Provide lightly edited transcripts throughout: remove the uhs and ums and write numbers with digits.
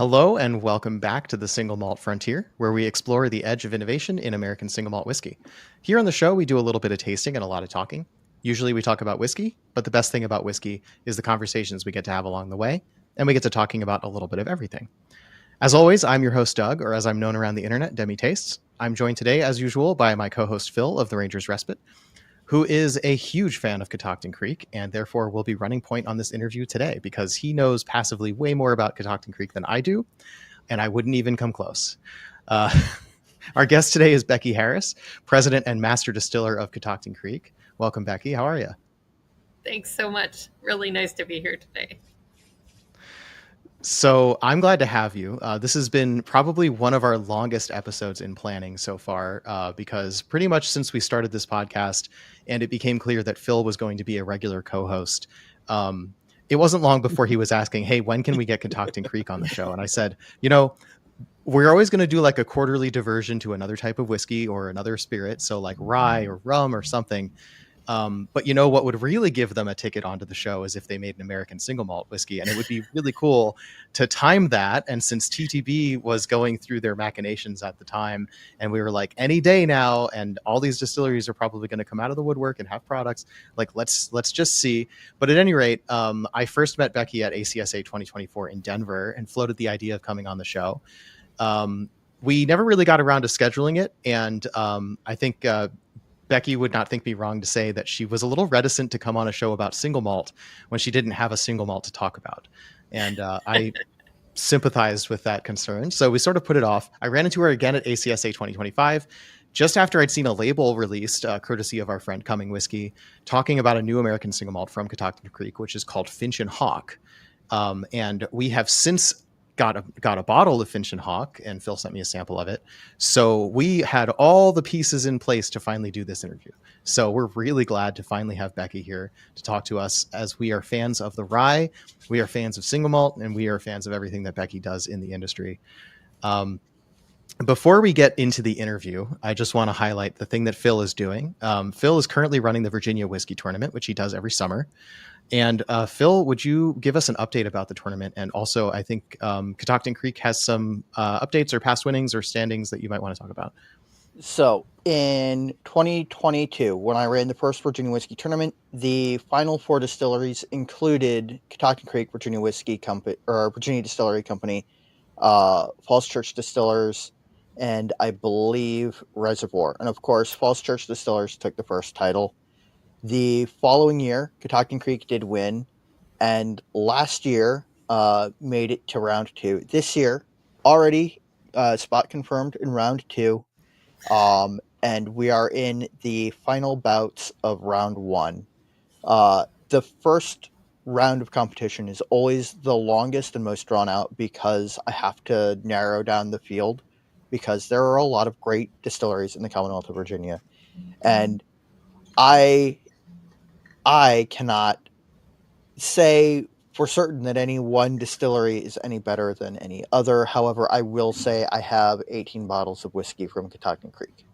Hello and welcome back to the Single Malt Frontier, where we explore the edge of innovation in American single malt whiskey. Here on the show, we do a little bit of tasting and a lot of talking. Usually we talk about whiskey, but the best thing about whiskey is the conversations we get to have along the way, and we get to talking about a little bit of everything. As always, I'm your host, Doug, or as I'm known around the internet, Demi Tastes. I'm joined today, as usual, by my co-host Phill of the Ranger's Respite, who is a huge fan of Catoctin Creek and therefore will be running point on this interview today because he knows passively way more about Catoctin Creek than I do, and I wouldn't even come close. Uh, our guest today is Becky Harris, president and master distiller of Catoctin Creek. Welcome, Becky. How are you? Thanks so much. Really nice to be here today. So I'm glad to have you. This has been probably one of our longest episodes in planning so far, because pretty much since we started this podcast and it became clear that Phill was going to be a regular co-host, it wasn't long before he was asking, hey, when can we get Catoctin Creek on the show? And I said, we're always going to do like a quarterly diversion to another type of whiskey or another spirit. So like rye or rum or something. But what would really give them a ticket onto the show is if they made an American single malt whiskey. And it would be really cool to time that. And since TTB was going through their machinations at the time, and we were like, any day now, and all these distilleries are probably going to come out of the woodwork and have products, like let's just see. But at any rate, I first met Becky at ACSA 2024 in Denver and floated the idea of coming on the show. We never really got around to scheduling it. And I think Becky would not think me wrong to say that she was a little reticent to come on a show about single malt when she didn't have a single malt to talk about. And I sympathized with that concern. So we sort of put it off. I ran into her again at ACSA 2025, just after I'd seen a label released, courtesy of our friend Cumming Whiskey, talking about a new American single malt from Catoctin Creek, which is called Finch Hawk. And we have since got a bottle of Finch Hawk, and Phill sent me a sample of it. So we had all the pieces in place to finally do this interview. So we're really glad to finally have Becky here to talk to us, as we are fans of the rye, we are fans of single malt, and we are fans of everything that Becky does in the industry. Before we get into the interview, I just want to highlight the thing that Phill is doing. Phill is currently running the Virginia Whiskey Tournament, which he does every summer. And Phill, would you give us an update about the tournament? And also, I think Catoctin Creek has some updates or past winnings or standings that you might want to talk about. So in 2022, when I ran the first Virginia Whiskey Tournament, the final four distilleries included Catoctin Creek Virginia Whiskey Company, or Virginia Distillery Company, Falls Church Distillers, and I believe Reservoir. And of course, Falls Church Distillers took the first title. The following year, Catoctin Creek did win, and last year made it to round two. This year, already spot confirmed in round two, and we are in the final bouts of round one. The first round of competition is always the longest and most drawn out because I have to narrow down the field, because there are a lot of great distilleries in the Commonwealth of Virginia, and I cannot say for certain that any one distillery is any better than any other. However, I will say I have 18 bottles of whiskey from Catoctin Creek.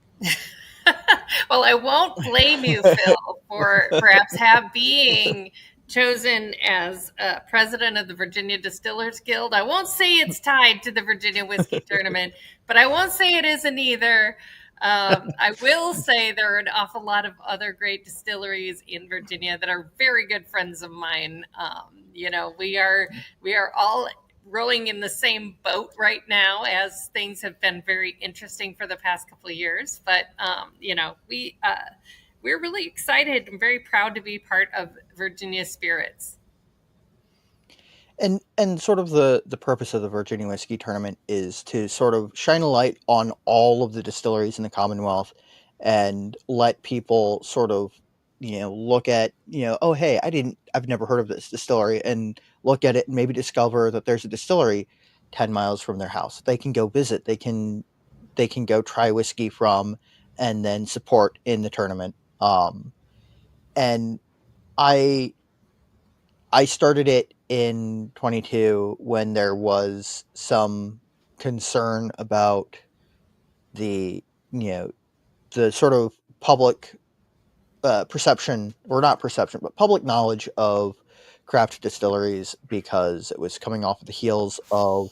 Well, I won't blame you, Phill, for perhaps being chosen as president of the Virginia Distillers Guild. I won't say it's tied to the Virginia Whiskey Tournament, but I won't say it isn't either. I will say there are an awful lot of other great distilleries in Virginia that are very good friends of mine. We are all rowing in the same boat right now, as things have been very interesting for the past couple of years. But we're really excited and very proud to be part of Virginia Spirits. And sort of the purpose of the Virginia Whiskey Tournament is to sort of shine a light on all of the distilleries in the Commonwealth and let people sort of, look at, oh, hey, I've never heard of this distillery, and look at it and maybe discover that there's a distillery 10 miles from their house. They can go visit, they can go try whiskey from, and then support in the tournament. And I started it in 22 when there was some concern about the sort of public perception, or not perception, but public knowledge of craft distilleries, because it was coming off of the heels of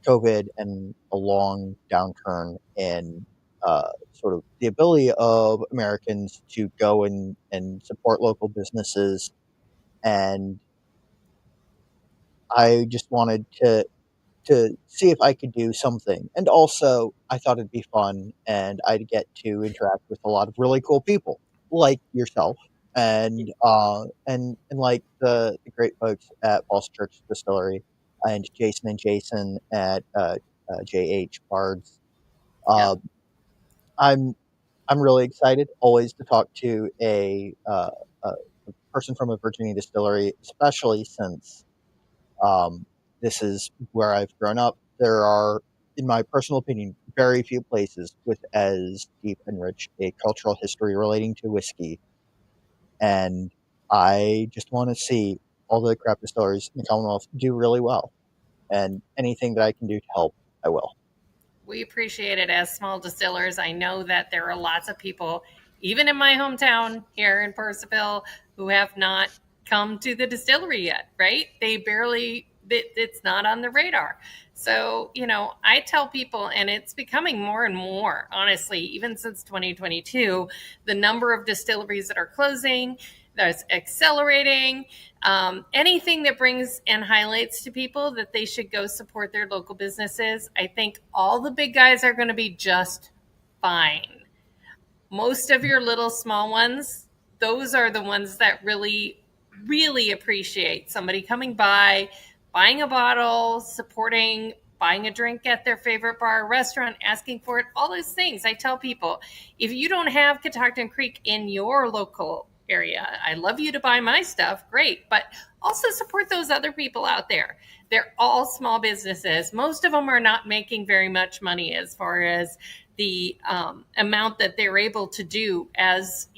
COVID and a long downturn in sort of the ability of Americans to go and support local businesses. And I just wanted to see if I could do something. And also, I thought it'd be fun, and I'd get to interact with a lot of really cool people like yourself, and like the great folks at Falls Church Distillery, and Jason at JH Bards. Yep. Uh, I'm I'm really excited always to talk to a person from a Virginia distillery, especially since this is where I've grown up. There are, in my personal opinion, very few places with as deep and rich a cultural history relating to whiskey. And I just want to see all the craft distilleries in the Commonwealth do really well. And anything that I can do to help, I will. We appreciate it as small distillers. I know that there are lots of people, even in my hometown here in Percival, who have not come to the distillery yet, right? They barely, it's not on the radar. So, I tell people, and it's becoming more and more, honestly, even since 2022, the number of distilleries that are closing, that's accelerating. Anything that brings and highlights to people that they should go support their local businesses. I think all the big guys are going to be just fine. Most of your little small ones, those are the ones that really, really appreciate somebody coming by, buying a bottle, supporting, buying a drink at their favorite bar or restaurant, asking for it, all those things. I tell people, if you don't have Catoctin Creek in your local area, I love you to buy my stuff, great, but also support those other people out there. They're all small businesses. Most of them are not making very much money as far as the amount that they're able to do as,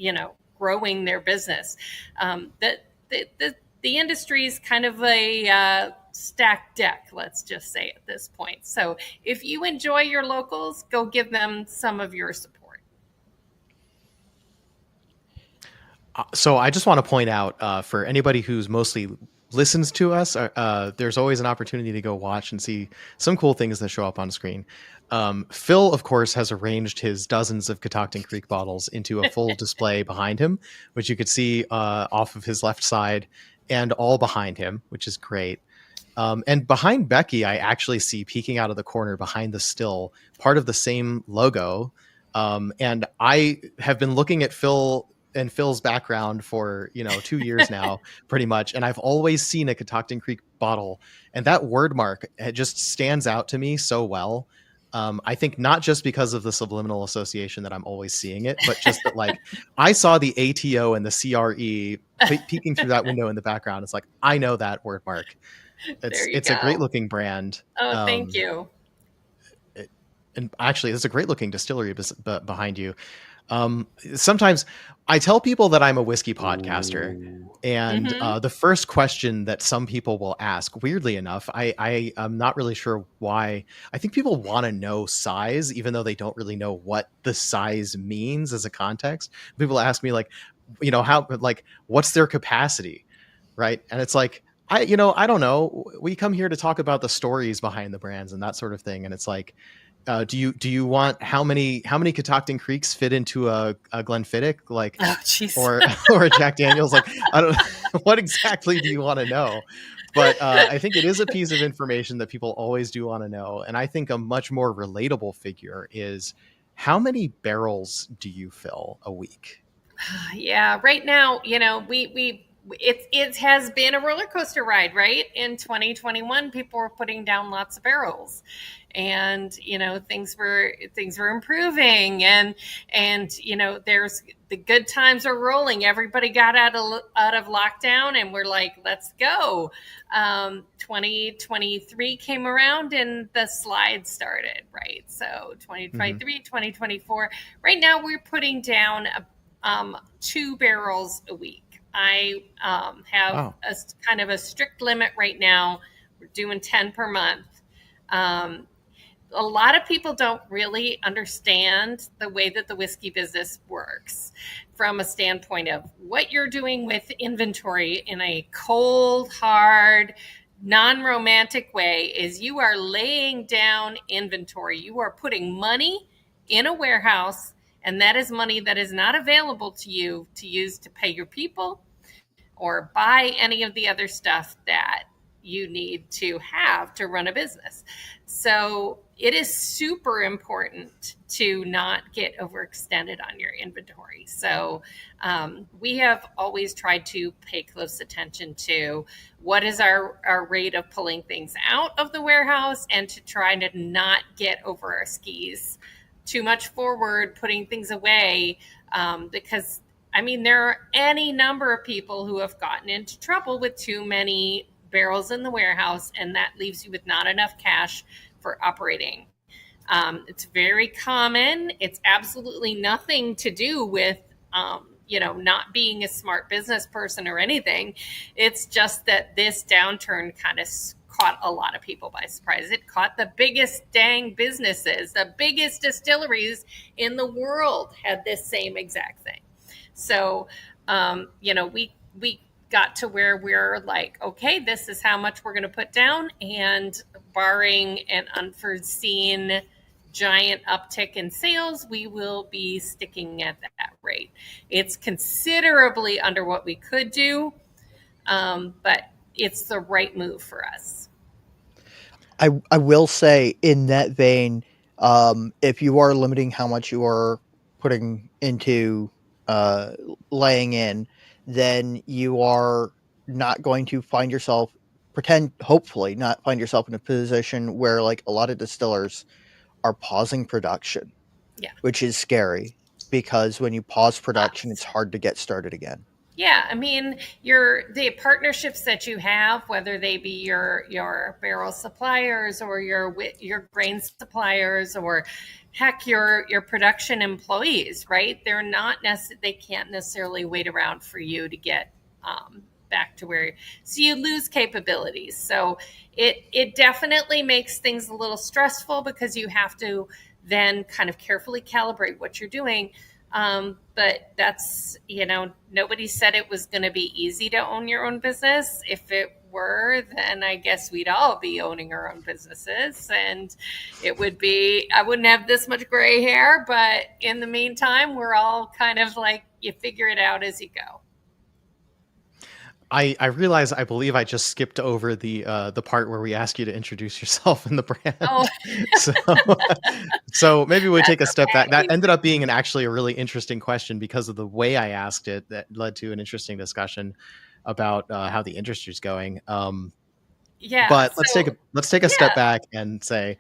growing their business. The industry is kind of a stacked deck, let's just say at this point. So if you enjoy your locals, go give them some of your support. So I just want to point out for anybody who's mostly listens to us, there's always an opportunity to go watch and see some cool things that show up on screen. Phill, of course, has arranged his dozens of Catoctin Creek bottles into a full display behind him, which you could see off of his left side and all behind him, which is great. And behind Becky, I actually see peeking out of the corner behind the still part of the same logo. And I have been looking at Phil's background for 2 years now, pretty much, and I've always seen a Catoctin Creek bottle, and that word mark, it just stands out to me so well. I think not just because of the subliminal association that I'm always seeing it, but just that I saw the ATO and the CRE peeking through that window in the background. It's like, I know that word mark. It's a great looking brand. Oh, thank you. And actually, there's a great looking distillery behind you. Sometimes I tell people that I'm a whiskey podcaster, and the first question that some people will ask, weirdly enough, I am not really sure why. I think people want to know size, even though they don't really know what the size means as a context. People ask me what's their capacity, right? And it's like, I don't know. We come here to talk about the stories behind the brands and that sort of thing, and it's like, do you want how many Catoctin Creeks fit into a Glenfiddich, or a Jack Daniels? I don't what exactly do you want to know? But I think it is a piece of information that people always do want to know. And I think a much more relatable figure is, how many barrels do you fill a week? Yeah, right now, it has been a roller coaster ride, right? In 2021, people were putting down lots of barrels, and things were improving, and there's the good times are rolling. Everybody got out of lockdown, and we're like, let's go. 2023 came around, and the slide started, right? So 2023, 2024. Right now, we're putting down 2 barrels a week. I have a kind of a strict limit right now. We're doing 10 per month. A lot of people don't really understand the way that the whiskey business works from a standpoint of what you're doing with inventory in a cold, hard, non-romantic way is you are laying down inventory. You are putting money in a warehouse, and that is money that is not available to you to use to pay your people or buy any of the other stuff that you need to have to run a business. So it is super important to not get overextended on your inventory. So we have always tried to pay close attention to what is our rate of pulling things out of the warehouse, and to try to not get over our skis too much forward, putting things away, because I mean, there are any number of people who have gotten into trouble with too many barrels in the warehouse, and that leaves you with not enough cash for operating. It's very common. It's absolutely nothing to do with, not being a smart business person or anything. It's just that this downturn kind of caught a lot of people by surprise. It caught the biggest dang businesses, the biggest distilleries in the world had this same exact thing. So, we got to where we're like, okay, this is how much we're going to put down. And barring an unforeseen giant uptick in sales, we will be sticking at that rate. It's considerably under what we could do, but it's the right move for us. I will say, in that vein, if you are limiting how much you are putting into laying in, then you are not going to find yourself hopefully not find yourself in a position where, like, a lot of distillers are pausing production. Yeah. Which is scary, because when you pause production, it's hard to get started again. Yeah, I mean, the partnerships that you have, whether they be your barrel suppliers or your grain suppliers, or heck, your production employees, right? They can't necessarily wait around for you to get back to so you lose capabilities. So it definitely makes things a little stressful, because you have to then kind of carefully calibrate what you're doing. But that's, nobody said it was going to be easy to own your own business. If it were, then I guess we'd all be owning our own businesses, and I wouldn't have this much gray hair, but in the meantime, we're all kind of like, you figure it out as you go. I realize I believe I just skipped over the part where we ask you to introduce yourself and the brand. Oh. So maybe we take a step back. That ended up being actually a really interesting question, because of the way I asked it. That led to an interesting discussion about how the industry's going. Yeah. But let's take a step back and say,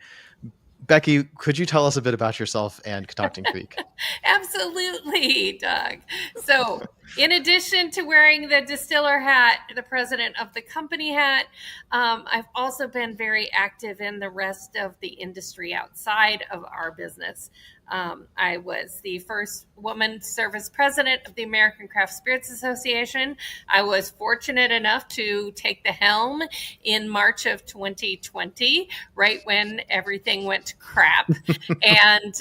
Becky, could you tell us a bit about yourself and Catoctin Creek? Absolutely, Doug. So, in addition to wearing the distiller hat, the president of the company hat, I've also been very active in the rest of the industry outside of our business. I was the first woman to serve as president of the American Craft Spirits Association. I was fortunate enough to take the helm in March of 2020, right when everything went to crap. And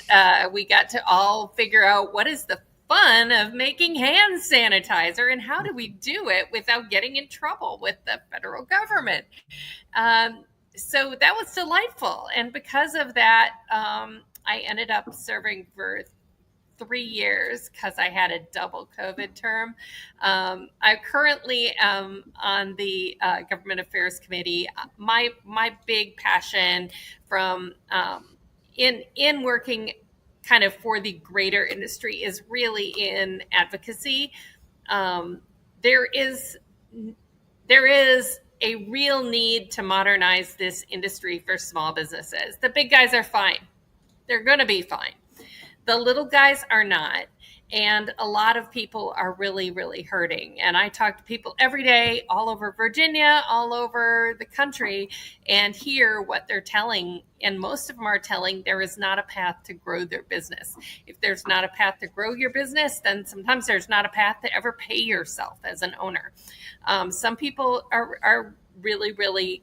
we got to all figure out what is the fun of making hand sanitizer, and how do we do it without getting in trouble with the federal government. So that was delightful. And because of that, I ended up serving for 3 years, because I had a double COVID term. I currently am on the Government Affairs Committee. My big passion from in working kind of for the greater industry is really in advocacy. There is a real need to modernize this industry for small businesses. The big guys are fine. They're going to be fine. The little guys are not. And a lot of people are really, really hurting. And I talk to people every day all over Virginia, all over the country, and hear what they're telling. And most of them are telling there is not a path to grow their business. If there's not a path to grow your business, then sometimes there's not a path to ever pay yourself as an owner. Some people are really, really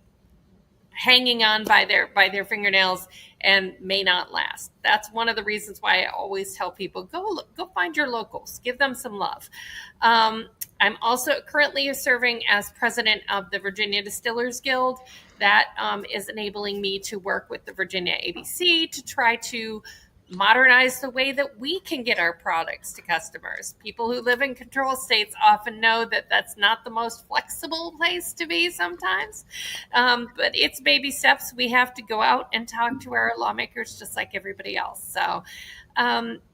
hanging on by their fingernails, and may not last. That's one of the reasons why I always tell people, go find your locals, give them some love. I'm also currently serving as president of the Virginia Distillers Guild. That is enabling me to work with the Virginia ABC to try to modernize the way that we can get our products to customers. People who live in control states often know that that's not the most flexible place to be sometimes, but it's baby steps. We have to go out and talk to our lawmakers just like everybody else. So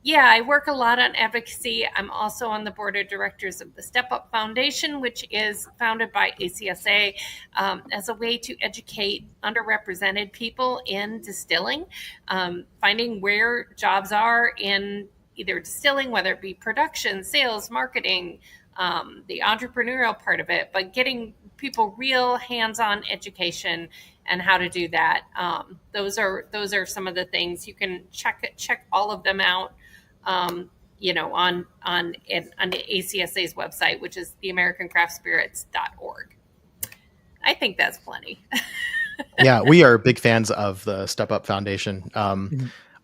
yeah, I work a lot on advocacy. I'm also on the board of directors of the Step Up Foundation, which is founded by ACSA as a way to educate underrepresented people in distilling, finding where jobs are in either distilling, whether it be production, sales, marketing, the entrepreneurial part of it, but getting people real hands-on education and how to do that. Those are some of the things you can check all of them out. On the ACSA's website, which is theamericancraftspirits.org. I think that's plenty. Yeah, we are big fans of the Step Up Foundation.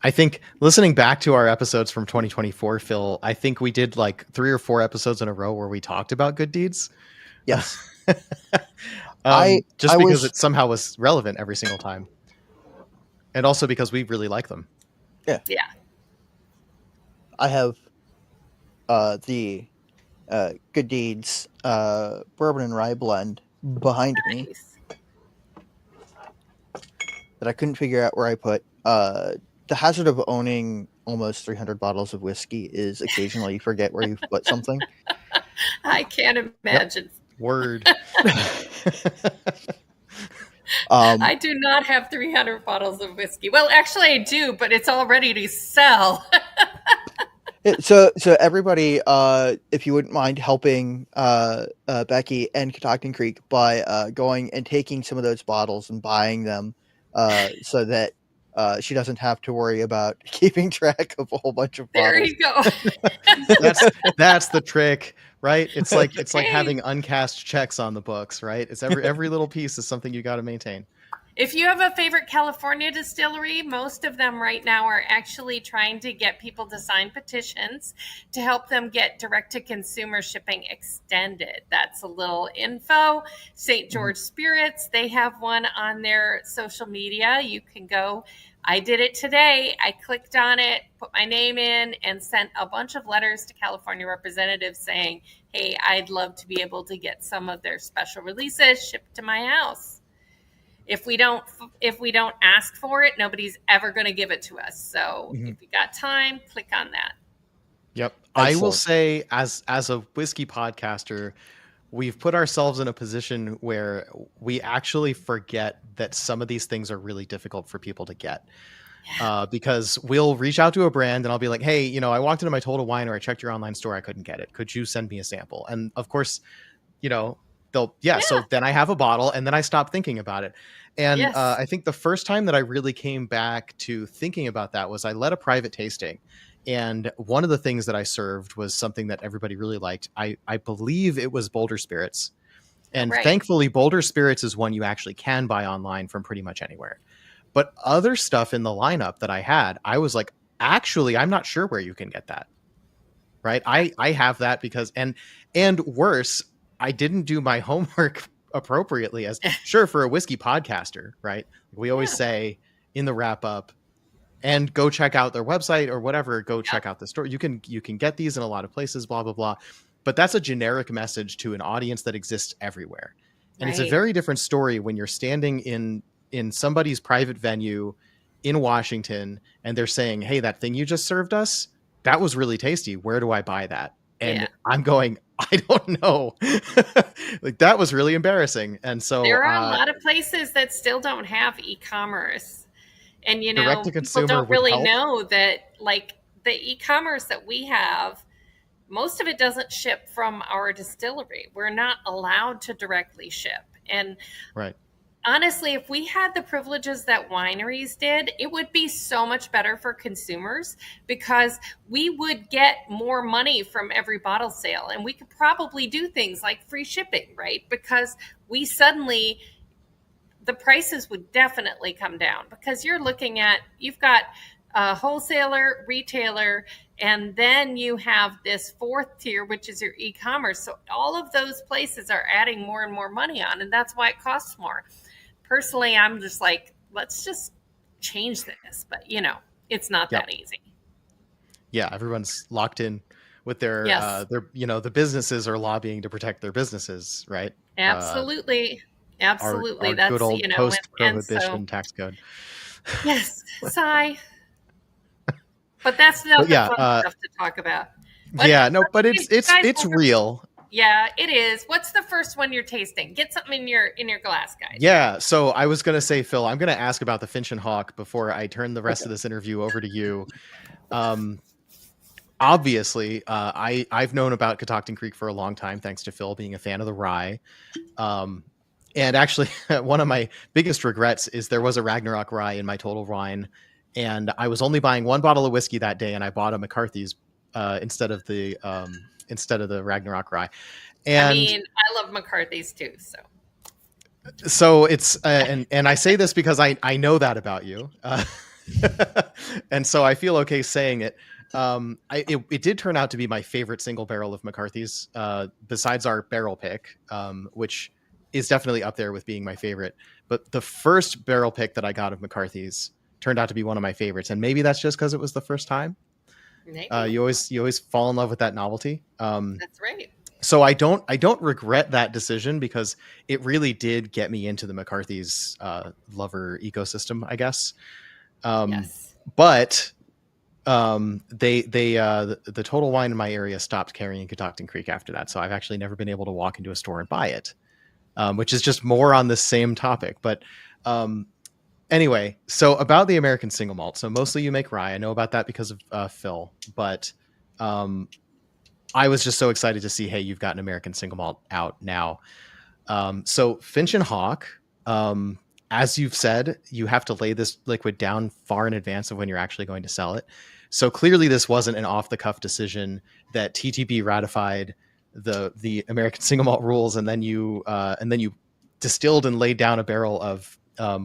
I think listening back to our episodes from 2024, Phill, I think we did like 3 or 4 episodes in a row where we talked about good deeds. Yes. Because it somehow was relevant every single time. And also because we really like them. Yeah. I have the Good Deeds bourbon and rye blend behind me that I couldn't figure out where I put. The hazard of owning almost 300 bottles of whiskey is occasionally you forget where you've put something. I can't imagine. Yep. Word. I do not have 300 bottles of whiskey. Well, actually I do, but it's all ready to sell. So everybody, if you wouldn't mind helping Becky and Catoctin Creek by going and taking some of those bottles and buying them so that she doesn't have to worry about keeping track of a whole bunch of bottles. There you go. That's the trick, right? It's like having uncashed checks on the books, right? It's every little piece is something you got to maintain. If you have a favorite California distillery, most of them right now are actually trying to get people to sign petitions to help them get direct-to-consumer shipping extended. That's a little info. St. George Spirits, they have one on their social media. You can go. I did it today. I clicked on it, put my name in, and sent a bunch of letters to California representatives saying, hey, I'd love to be able to get some of their special releases shipped to my house. If we don't ask for it, nobody's ever going to give it to us. So if you got time, click on that. Yep. Excellent. I will say as a whiskey podcaster, we've put ourselves in a position where we actually forget that some of these things are really difficult for people to get. Because we'll reach out to a brand and I'll be like, hey, I walked into my Total Wine or I checked your online store. I couldn't get it. Could you send me a sample? And of course, so then I have a bottle and then I stop thinking about it. And I think the first time that I really came back to thinking about that was I led a private tasting. And one of the things that I served was something that everybody really liked. I believe it was Boulder Spirits. And thankfully, Boulder Spirits is one you actually can buy online from pretty much anywhere. But other stuff in the lineup that I had, I was like, actually, I'm not sure where you can get that. Right. I have that because and worse, I didn't do my homework appropriately as sure for a whiskey podcaster, right? We always say in the wrap up and go check out their website or whatever, go check out the store. You can get these in a lot of places, blah, blah, blah. But that's a generic message to an audience that exists everywhere. And it's a very different story when you're standing in somebody's private venue in Washington and they're saying, hey, that thing you just served us, that was really tasty. Where do I buy that? And I'm going, I don't know. Like that was really embarrassing. And so there are a lot of places that still don't have e-commerce. And people don't really know that like the e-commerce that we have, most of it doesn't ship from our distillery. We're not allowed to directly ship. And honestly, if we had the privileges that wineries did, it would be so much better for consumers because we would get more money from every bottle sale. And we could probably do things like free shipping, right? Because we suddenly the prices would definitely come down, because you've got a wholesaler, retailer, and then you have this fourth tier, which is your e-commerce. So all of those places are adding more and more money on, and that's why it costs more. Personally, I'm just like, let's just change this. But, it's not that easy. Yeah, everyone's locked in with their, Yes. the businesses are lobbying to protect their businesses, right? Absolutely. Absolutely. Our That's, good old and post-prohibition so, tax code. yes, sigh. But that's not the fun stuff to talk about. But it's real. Yeah, it is. What's the first one you're tasting? Get something in your glass, guys. Yeah, so I was gonna say, Phill, I'm gonna ask about the Finch and Hawk before I turn the rest of this interview over to you. Obviously, I've known about Catoctin Creek for a long time, thanks to Phill being a fan of the rye. And actually, one of my biggest regrets is there was a Ragnarok rye in my total wine, and I was only buying one bottle of whiskey that day, and I bought a McCarthy's instead of the Ragnarok rye. And I love McCarthy's too. So it's and I say this because I know that about you, and so I feel okay saying it. It did turn out to be my favorite single barrel of McCarthy's, besides our barrel pick, which is definitely up there with being my favorite. But the first barrel pick that I got of McCarthy's turned out to be one of my favorites, and maybe that's just because it was the first time. You always fall in love with that novelty. That's right. So I don't regret that decision, because it really did get me into the McCarthy's lover ecosystem, I guess. Yes. But the Total Wine in my area stopped carrying Catoctin Creek after that, so I've actually never been able to walk into a store and buy it, which is just more on the same topic. But anyway, so about the American single malt. So mostly you make rye. I know about that because of Phill, but I was just so excited to see, hey, you've got an American single malt out now. So Finch and Hawk, as you've said, you have to lay this liquid down far in advance of when you're actually going to sell it. So clearly this wasn't an off-the-cuff decision that TTB ratified the American single malt rules, and then you distilled and laid down a barrel of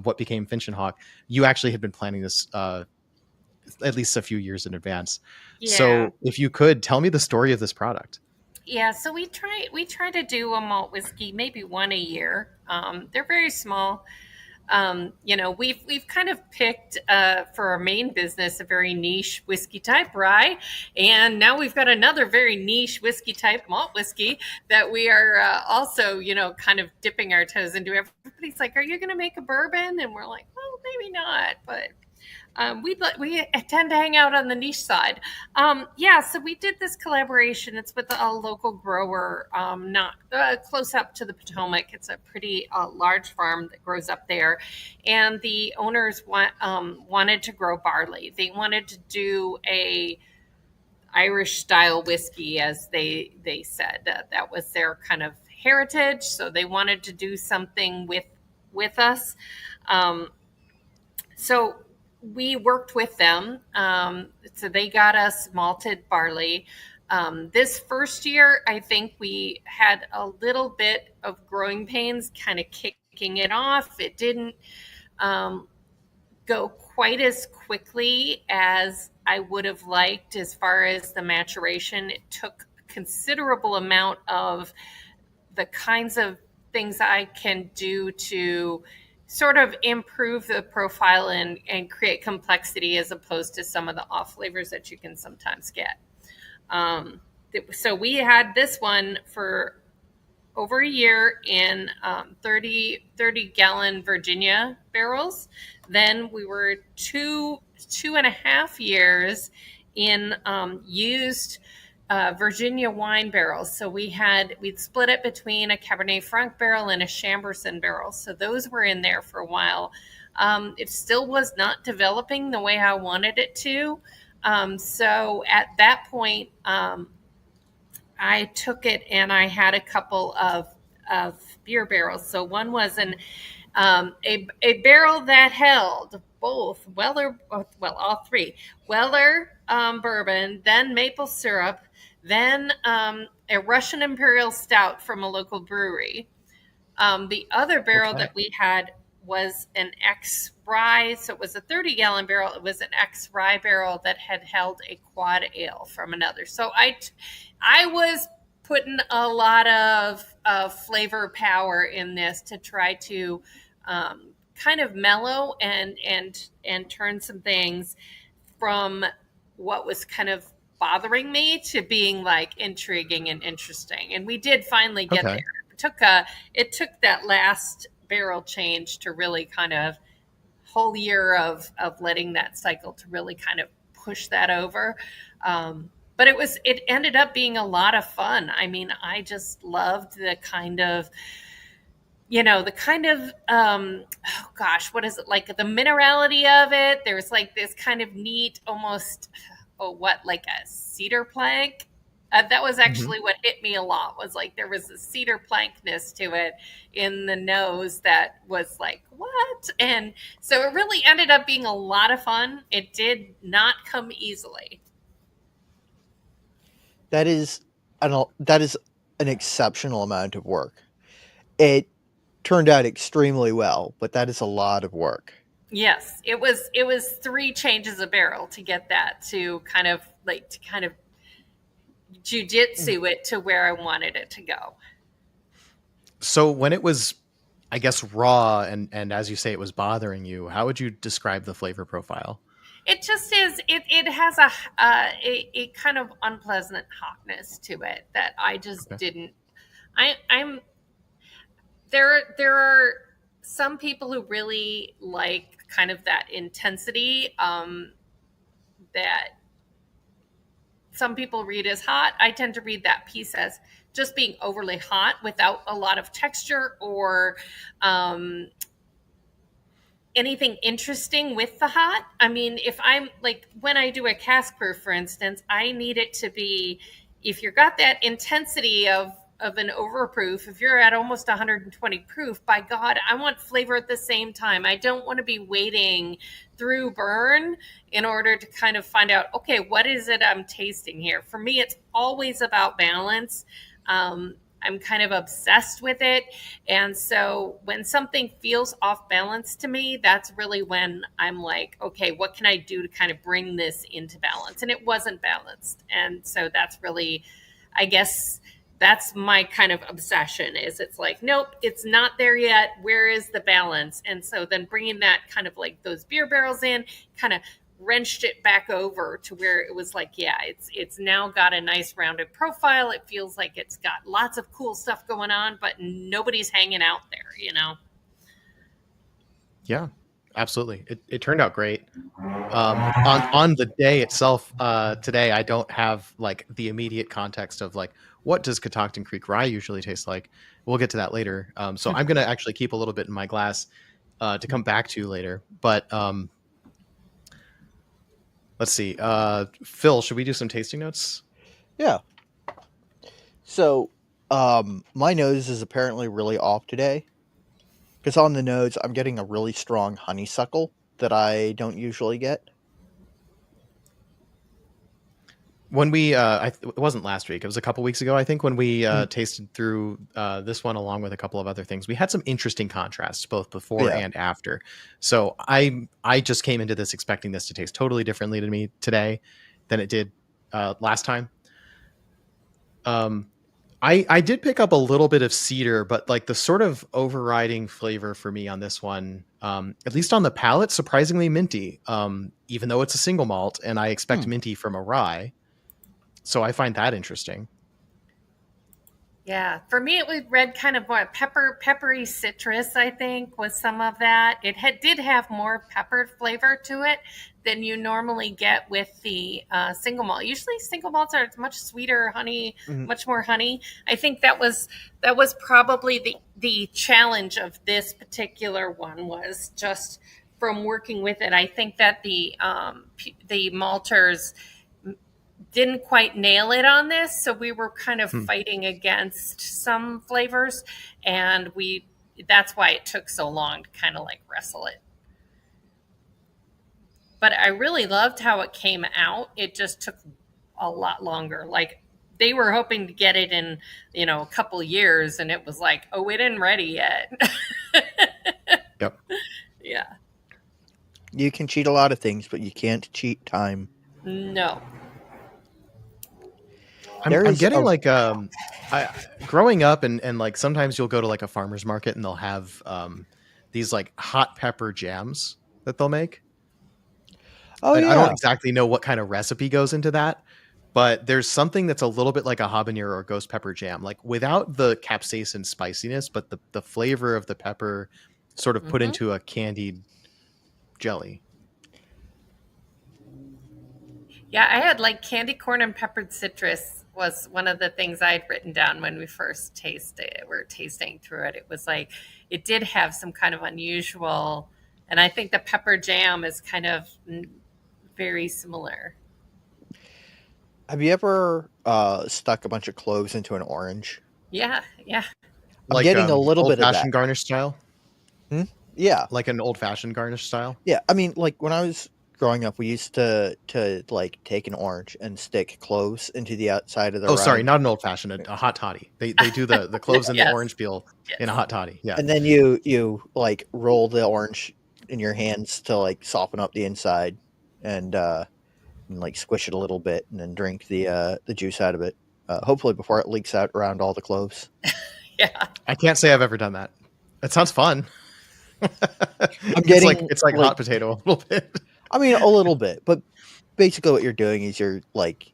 what became Finch and Hawk. You actually had been planning this at least a few years in advance. Yeah. So if you could tell me the story of this product. Yeah, so we try to do a malt whiskey, maybe one a year. They're very small. We've kind of picked for our main business a very niche whiskey type rye, and now we've got another very niche whiskey type malt whiskey that we are also kind of dipping our toes into. Everybody's like, "Are you going to make a bourbon?" And we're like, "Well, maybe not," but we tend to hang out on the niche side. So we did this collaboration. It's with a local grower, not close up to the Potomac. It's a pretty large farm that grows up there, and the owners wanted to grow barley. They wanted to do a Irish style whiskey, as they said. That was their kind of heritage. So they wanted to do something with us. So we worked with them. So they got us malted barley. This first year, I think we had a little bit of growing pains kind of kicking it off. It didn't go quite as quickly as I would have liked as far as the maturation. It took a considerable amount of the kinds of things I can do to sort of improve the profile and create complexity, as opposed to some of the off flavors that you can sometimes get. So we had this one for over a year in 30 gallon Virginia barrels. Then we were two and a half years in used Virginia wine barrels. So we'd split it between a Cabernet Franc barrel and a Chambourcin barrel. So those were in there for a while. It still was not developing the way I wanted it to. So at that point, I took it and I had a couple of beer barrels. So one was a barrel that held both all three, Weller bourbon, then maple syrup, then a Russian Imperial Stout from a local brewery. The other barrel that we had was an ex rye, so it was a 30-gallon barrel. It was an ex rye barrel that had held a quad ale from another. So I was putting a lot of flavor power in this to try to kind of mellow and turn some things from what was kind of bothering me to being like intriguing and interesting. And we did finally get Okay. there. It took that last barrel change to really kind of whole year of letting that cycle to really kind of push that over. But it ended up being a lot of fun. I mean, I just loved the kind of, oh gosh, what is it, like the minerality of it? There's like this kind of neat, almost, like a cedar plank. That was Hmm. actually what hit me a lot, was like there was a cedar plankness to it in the nose that was like, what? And so it really ended up being a lot of fun. It did not come easily. That is that is an exceptional amount of work. It turned out extremely well, but that is a lot of work. Yes, it was three changes of barrel to get that to kind of jujitsu it to where I wanted it to go. So when it was, I guess, raw and as you say, it was bothering you, how would you describe the flavor profile? It just is. It has a kind of unpleasant hotness to it that I just Okay. didn't. I'm there are some people who really like kind of that intensity, that some people read as hot. I tend to read that piece as just being overly hot without a lot of texture or um, anything interesting with the hot. I mean, if I'm like, when I do a cask proof, for instance, I need it to be, if you've got that intensity of an overproof, if you're at almost 120 proof, by God, I want flavor at the same time. I don't want to be waiting through burn in order to kind of find out, okay, what is it I'm tasting here? For me, it's always about balance. I'm kind of obsessed with it. And so when something feels off balance to me, that's really when I'm like, okay, what can I do to kind of bring this into balance? And it wasn't balanced. And so that's really, I guess, that's my kind of obsession, is it's like, nope, it's not there yet. Where is the balance? And so then bringing that kind of like those beer barrels in kind of wrenched it back over to where it was like, yeah, it's now got a nice rounded profile. It feels like it's got lots of cool stuff going on, but nobody's hanging out there. Yeah, absolutely. It turned out great. On the day itself, today, I don't have like the immediate context of like what does Catoctin Creek rye usually taste like. We'll get to that later. So I'm gonna actually keep a little bit in my glass to come back to later. But let's see. Phill, should we do some tasting notes? Yeah. So, my nose is apparently really off today because on the nose I'm getting a really strong honeysuckle that I don't usually get. When we, it wasn't last week. It was a couple weeks ago, I think, when we Mhm. tasted through this one along with a couple of other things. We had some interesting contrasts both before Yeah. and after. So I just came into this expecting this to taste totally differently to me today than it did last time. I did pick up a little bit of cedar, but like the sort of overriding flavor for me on this one, at least on the palate, surprisingly minty. Even though it's a single malt, and I expect Hmm. minty from a rye, so I find that interesting. Yeah, for me, it was red, kind of more peppery citrus. I think was some of that. Did have more peppered flavor to it than you normally get with the single malt. Usually, single malts are much sweeter, honey, Mhm. much more honey. I think that was probably the challenge of this particular one, was just from working with it. I think that the malters didn't quite nail it on this, so we were kind of Hmm. fighting against some flavors, and we that's why it took so long to kind of like wrestle it. But I really loved how it came out. It just took a lot longer. Like, they were hoping to get it in, a couple years, and it was like, oh, it isn't ready yet. Yep. Yeah. You can cheat a lot of things, but you can't cheat time. No. I'm getting like growing up and like sometimes you'll go to like a farmer's market and they'll have these like hot pepper jams that they'll make. Oh I don't yeah. exactly know what kind of recipe goes into that, but there's something that's a little bit like a habanero or ghost pepper jam, like without the capsaicin spiciness, but the flavor of the pepper sort of put Mm-hmm. into a candied jelly. Yeah, I had like candy corn and peppered citrus was one of the things I had written down when we first tasted it. We're tasting through it. It was like it did have some kind of unusual, and I think the pepper jam is kind of very similar. Have you ever stuck a bunch of cloves into an orange? Yeah, yeah. I'm Like getting a little old bit of that. fashioned garnish style, Yeah, like an old fashioned garnish style. yeah. I mean, like when I was growing up, we used to like take an orange and stick cloves into the outside of the Oh, sorry, rind, not an old fashioned, a hot toddy. They do the cloves and the Yes, orange peel in a yes. hot toddy. Yeah. and then you like roll the orange in your hands to like soften up the inside, and like squish it a little bit, and then drink the juice out of it. Hopefully, before it leaks out around all the cloves. Yeah. I can't say I've ever done that. It sounds fun. I'm getting it's like hot potato a little bit. I mean, a little bit, but basically, what you're doing is you're like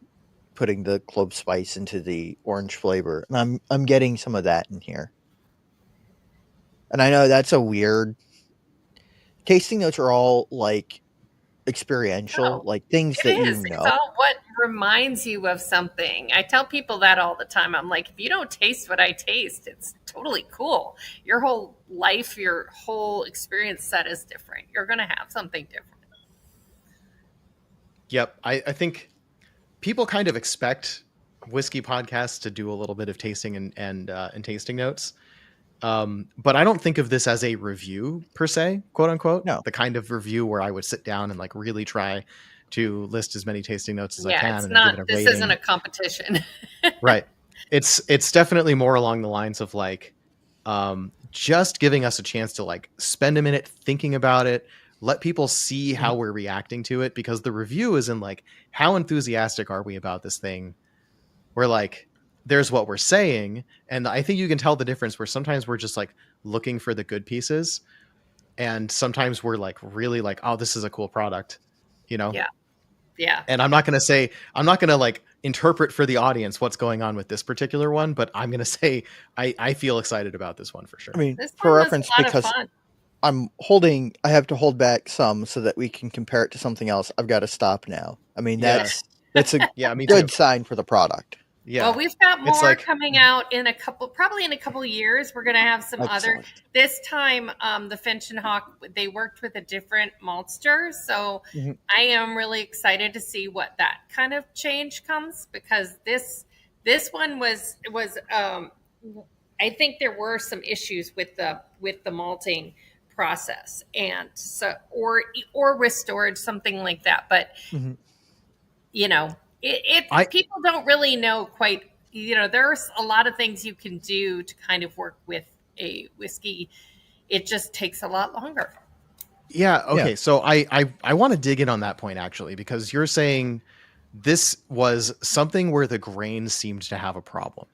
putting the clove spice into the orange flavor, and I'm getting some of that in here. And I know that's a weird. Tasting notes are all like experiential, No, like things it that you is. It's know. all what reminds you of something. I tell people that all the time. I'm like, if you don't taste what I taste, it's totally cool. Your whole life, your whole experience set is different. You're going to have something different. Yep. I think people kind of expect whiskey podcasts to do a little bit of tasting and tasting notes. But I don't think of this as a review per se, quote unquote. No. The kind of review where I would sit down and like really try to list as many tasting notes as I Yeah, can it's and not, give it a this rating. isn't a competition. Right. It's definitely more along the lines of like just giving us a chance to like spend a minute thinking about it, let people see how we're reacting to it, because the review is in like how enthusiastic are we about this thing. We're like, there's what we're saying, and I think you can tell the difference where sometimes we're just like looking for the good pieces, and sometimes we're like really like, oh, this is a cool product, you know. Yeah. Yeah. And I'm not going to like interpret for the audience what's going on with this particular one, but I'm going to say I feel excited about this one for sure. I mean, This for one was reference, a lot of because fun. I have to hold back some so that we can compare it to something else. I've got to stop now. I mean, Yeah. that's a Yeah, me good too. sign for the product. Yeah. Well, we've got It's more like, coming out probably in a couple years. We're going to have some other. Excellent. This time, the Finch and Hawk, they worked with a different maltster, so Mhm. I am really excited to see what that kind of change comes, because this one was I think there were some issues with the malting process, and so or with storage, something like that, but Mhm. you know, I people don't really know quite, there's a lot of things you can do to kind of work with a whiskey. It just takes a lot longer. yeah, okay. Yeah. So I want to dig in on that point actually, because you're saying this was something where the grain seemed to have a problem.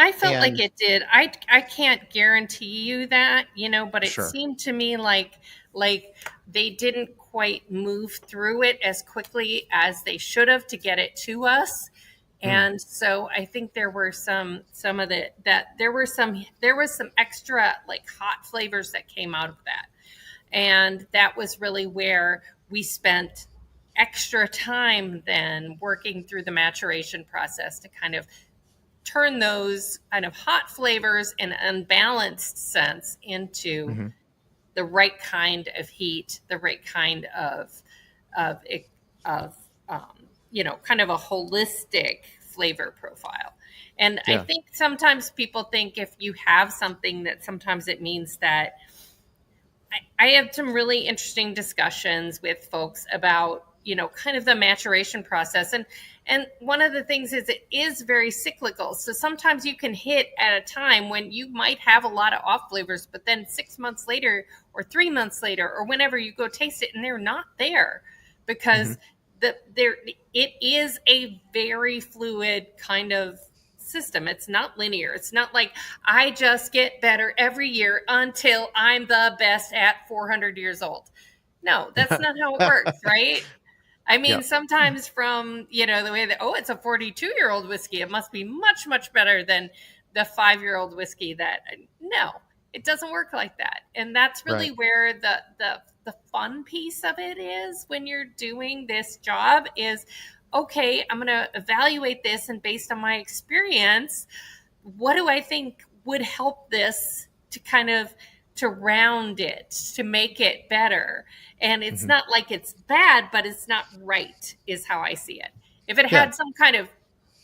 I felt like And it did. I can't guarantee you that, but it sure. seemed to me like they didn't quite move through it as quickly as they should have to get it to us. And so I think there were some of the that there was some extra like hot flavors that came out of that. And that was really where we spent extra time then working through the maturation process to kind of turn those kind of hot flavors in an unbalanced sense into Mhm. the right kind of heat, the right kind of of kind of a holistic flavor profile. And I Yeah. think sometimes people think if you have something, that sometimes it means that I have some really interesting discussions with folks about, kind of the maturation process. And one of the things is it is very cyclical. So sometimes you can hit at a time when you might have a lot of off flavors, but then 6 months later or 3 months later or whenever you go taste it and they're not there, because it is a very fluid kind of system. It's not linear. It's not like I just get better every year until I'm the best at 400 years old. No, that's not how it works, right? I mean, sometimes from, the way that, it's a 42-year-old whiskey, it must be much, much better than the 5-year-old whiskey no, it doesn't work like that. And that's really where the fun piece of it is when you're doing this job is, okay, I'm going to evaluate this, and based on my experience, what do I think would help this to kind of to round it, to make it better? And it's not like it's bad, but it's not right, is how I see it. If it had some kind of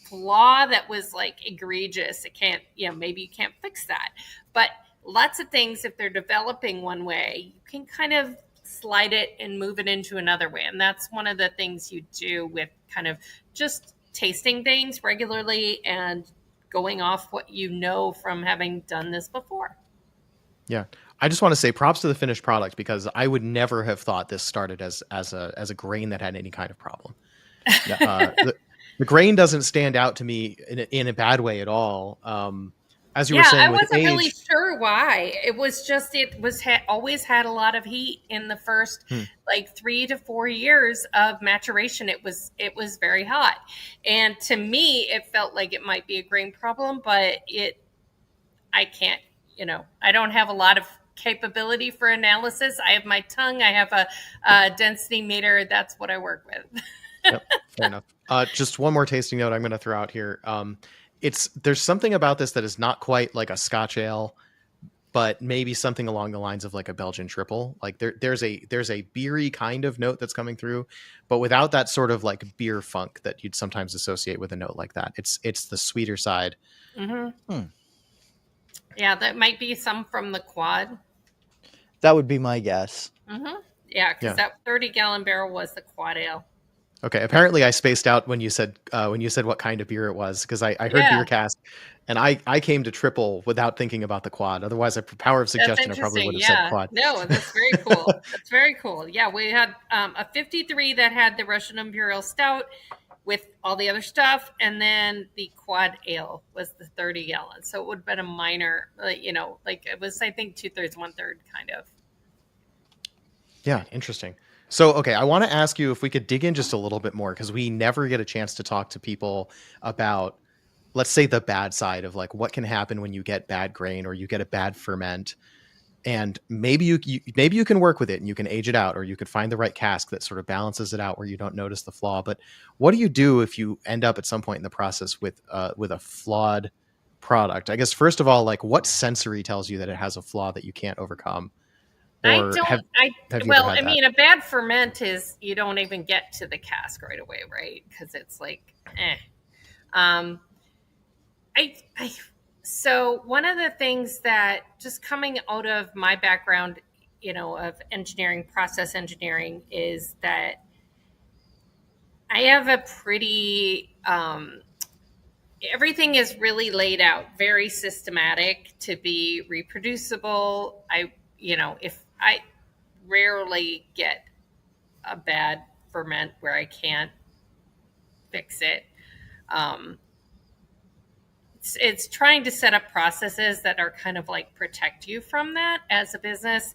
flaw that was like egregious, it can't, maybe you can't fix that. But lots of things, if they're developing one way, you can kind of slide it and move it into another way. And that's one of the things you do with kind of just tasting things regularly and going off what you know from having done this before. Yeah. I just want to say props to the finished product, because I would never have thought this started as a grain that had any kind of problem. The grain doesn't stand out to me in a bad way at all. As you were saying, I wasn't really sure why. It was just, always had a lot of heat in the first 3 to 4 years of maturation. It was very hot. And to me, it felt like it might be a grain problem, but I can't, I don't have a lot of capability for analysis. I have my tongue. I have a density meter. That's what I work with. Yep, fair enough. Just one more tasting note I'm going to throw out here. There's something about this that is not quite like a Scotch ale, but maybe something along the lines of like a Belgian triple. Like there's a beery kind of note that's coming through, but without that sort of like beer funk that you'd sometimes associate with a note like that. It's the sweeter side. Yeah, that might be some from the quad. That would be my guess. Yeah, because that 30-gallon barrel was the quad ale. Okay, apparently I spaced out when you said what kind of beer it was, because I heard beer cask, and I came to triple without thinking about the quad. Otherwise, power of suggestion, I probably would have said quad. No, that's very cool. That's very cool. Yeah, we had a 53 that had the Russian Imperial Stout with all the other stuff, and then the quad ale was the 30-gallon. So it would have been a minor, it was, I think, 2/3, 1/3 kind of. Yeah, interesting. So, okay, I want to ask you if we could dig in just a little bit more, because we never get a chance to talk to people about, let's say, the bad side of like what can happen when you get bad grain or you get a bad ferment. And maybe you can work with it and you can age it out, or you could find the right cask that sort of balances it out where you don't notice the flaw. But what do you do if you end up at some point in the process with a flawed product? I guess, first of all, like what sensory tells you that it has a flaw that you can't overcome? A bad ferment is you don't even get to the cask right away, right? Because it's like, So one of the things that, just coming out of my background, of engineering, process engineering, is that I have a pretty, everything is really laid out, very systematic to be reproducible. I rarely get a bad ferment where I can't fix it. It's trying to set up processes that are kind of like protect you from that as a business.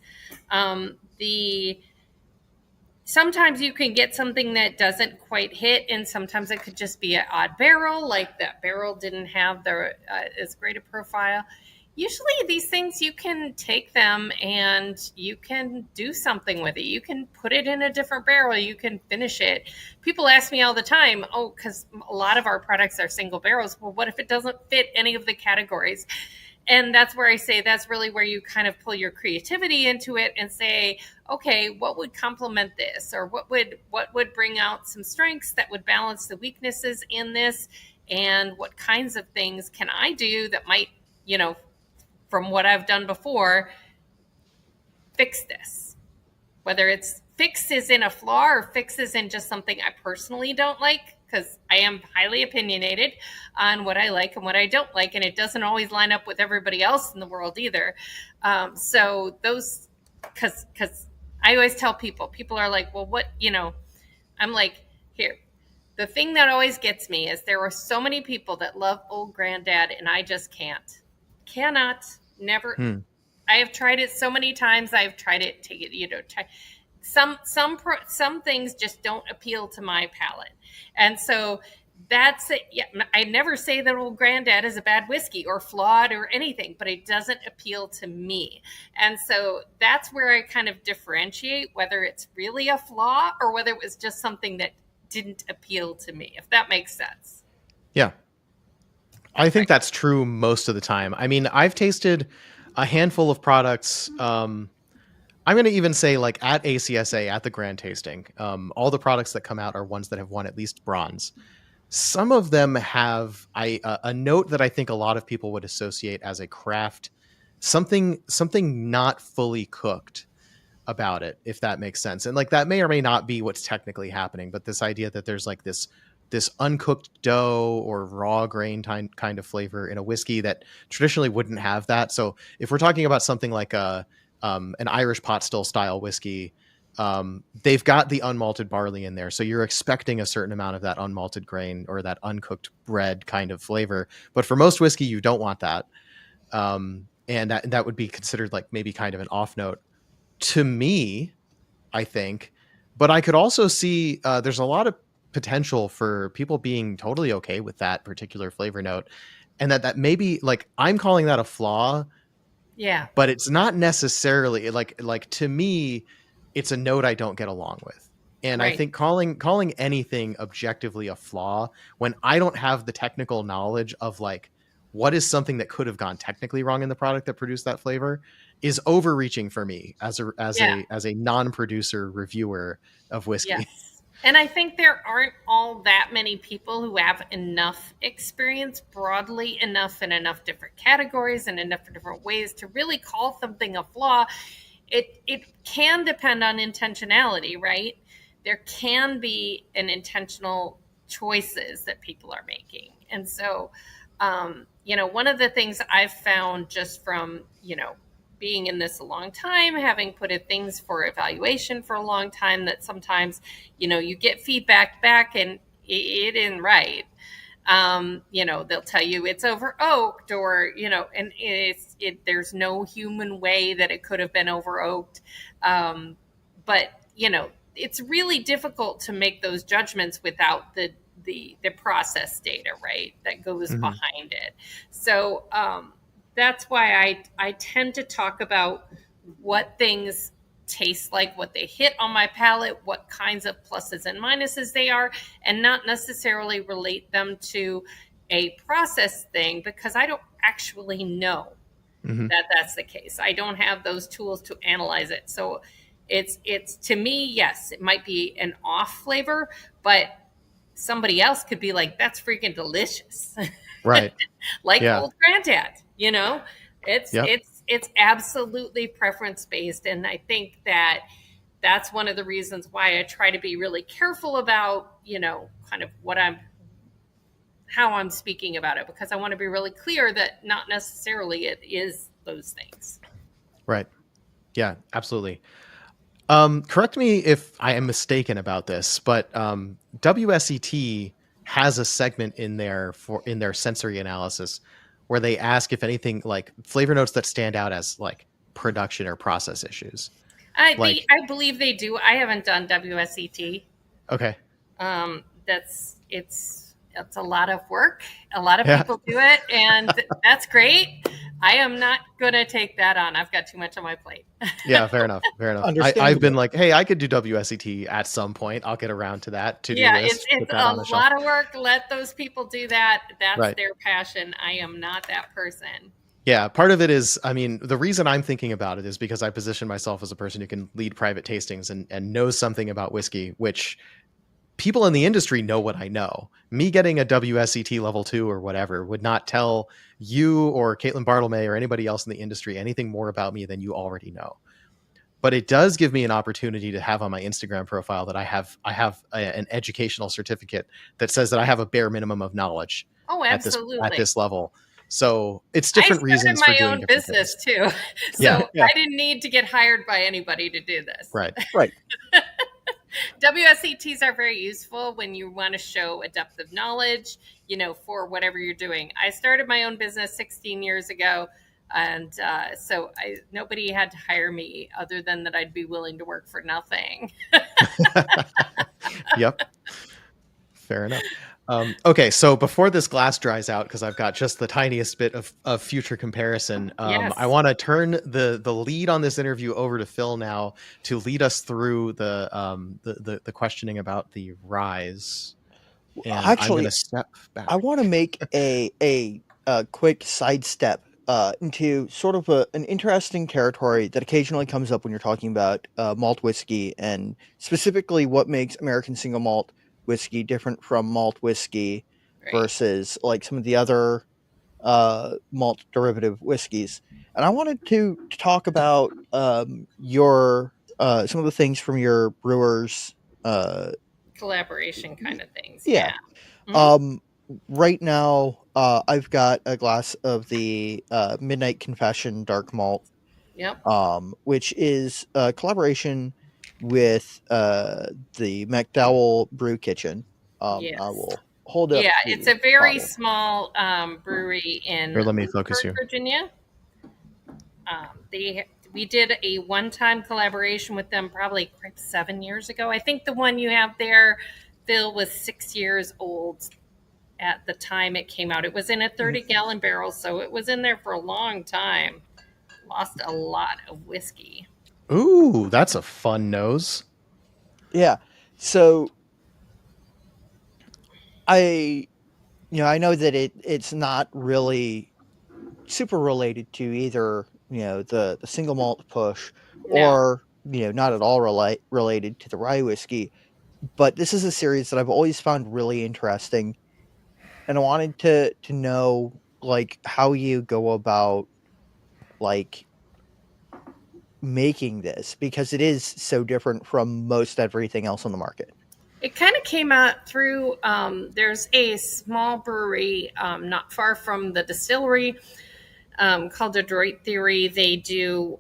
Sometimes you can get something that doesn't quite hit, and sometimes it could just be an odd barrel, like that barrel didn't have as great a profile. Usually these things, you can take them and you can do something with it. You can put it in a different barrel. You can finish it. People ask me all the time, because a lot of our products are single barrels. Well, what if it doesn't fit any of the categories? And that's where I say that's really where you kind of pull your creativity into it and say, okay, what would complement this? Or what would bring out some strengths that would balance the weaknesses in this? And what kinds of things can I do that might, from what I've done before, fix this? Whether it's fixes in a flaw or fixes in just something I personally don't like because I am highly opinionated on what I like and what I don't like, and it doesn't always line up with everybody else in the world either. So those, because I always tell people are like, well, what, I'm like, here. The thing that always gets me is there are so many people that love Old Granddad, and I just cannot, never. I have tried it so many times. I've tried it to, some things just don't appeal to my palate. And so that's it. Yeah, I never say that Old Granddad is a bad whiskey or flawed or anything, but it doesn't appeal to me. And so that's where I kind of differentiate whether it's really a flaw or whether it was just something that didn't appeal to me, if that makes sense. Yeah. I think that's true most of the time. I mean, I've tasted a handful of products. I'm going to even say like at ACSA, at the grand tasting, all the products that come out are ones that have won at least bronze. Some of them have a note that I think a lot of people would associate as a craft, something not fully cooked about it, if that makes sense. And like that may or may not be what's technically happening, but this idea that there's like this uncooked dough or raw grain kind of flavor in a whiskey that traditionally wouldn't have that. So if we're talking about something like an Irish pot still style whiskey, they've got the unmalted barley in there. So you're expecting a certain amount of that unmalted grain or that uncooked bread kind of flavor. But for most whiskey, you don't want that. And that would be considered like maybe kind of an off note to me, I think. But I could also see there's a lot of potential for people being totally okay with that particular flavor note. And that maybe like I'm calling that a flaw. Yeah. But it's not necessarily like to me, it's a note I don't get along with. And right. I think calling anything objectively a flaw when I don't have the technical knowledge of like what is something that could have gone technically wrong in the product that produced that flavor is overreaching for me as a non-producer reviewer of whiskey. Yes. And I think there aren't all that many people who have enough experience broadly enough in enough different categories and enough different ways to really call something a flaw. It can depend on intentionality, right? There can be an intentional choices that people are making. And so, one of the things I've found just from, being in this a long time, having put in things for evaluation for a long time, that sometimes, you get feedback back and it isn't right. They'll tell you it's over oaked or, and there's no human way that it could have been over oaked. But it's really difficult to make those judgments without the process data, right, that goes behind it. So that's why I tend to talk about what things taste like, what they hit on my palate, what kinds of pluses and minuses they are, and not necessarily relate them to a process thing, because I don't actually know that that's the case. I don't have those tools to analyze it. So it's to me, yes, it might be an off flavor, but somebody else could be like, that's freaking delicious. Right. Like Old Granddad, it's absolutely preference based. And I think that that's one of the reasons why I try to be really careful about, kind of how I'm speaking about it, because I want to be really clear that not necessarily it is those things. Right. Yeah, absolutely. Correct me if I am mistaken about this, but WSET has a segment in their sensory analysis where they ask if anything like flavor notes that stand out as like production or process issues. I believe they do. I haven't done WSET. Okay. It's a lot of work. A lot of people do it, and that's great. I am not going to take that on. I've got too much on my plate. Yeah, fair enough. I've been like, hey, I could do WSET at some point. I'll get around to that. It's a lot of work. Let those people do that. That's their passion. I am not that person. Yeah, part of it is, I mean, the reason I'm thinking about it is because I position myself as a person who can lead private tastings and knows something about whiskey, which people in the industry know what I know. Me getting a WSET level 2 or whatever would not tell you or Caitlin Bartlemay or anybody else in the industry anything more about me than you already know. but it does give me an opportunity to have on my Instagram profile that I have an educational certificate that says that I have a bare minimum of knowledge Oh, at absolutely. this level. So it's I different started reasons for my doing own different business things. too, Yeah. so I didn't need to get hired by anybody to do this. Right. Right. WSETs are very useful when you want to show a depth of knowledge, for whatever you're doing. I started my own business 16 years ago, and so nobody had to hire me other than that I'd be willing to work for nothing. Yep. Fair enough. Okay, so before this glass dries out, because I've got just the tiniest bit of future comparison, Yes. I want to turn the lead on this interview over to Phill now to lead us through the questioning about the rise. And Actually, I'm going to step back. I want to make a quick sidestep into sort of an interesting territory that occasionally comes up when you're talking about malt whiskey, and specifically what makes American single malt whiskey different from malt whiskey Right. versus like some of the other malt derivative whiskeys. And I wanted to talk about your some of the things from your brewers Collaboration kind of things. yeah. Mhm. Right now, I've got a glass of the Midnight Confession Dark Malt, Yep. which is a collaboration with the McDowell Brew Kitchen. Yes. I will hold up. Yeah, the it's a very bottle. small brewery in Here, let me focus you. Virginia. We did a one-time collaboration with them probably 7 years ago. I think the one you have there, Phill, was 6 years old at the time it came out. It was in a 30-gallon barrel, so it was in there for a long time. Lost a lot of whiskey. Ooh, that's a fun nose. Yeah. So I know that it's not really super related to either, the single malt push or, not at all related to the rye whiskey. But this is a series that I've always found really interesting. And I wanted to know, like, how you go about, like, making this, because it is so different from most everything else on the market. It kind of came out through, there's a small brewery not far from the distillery called Adroit Theory. They do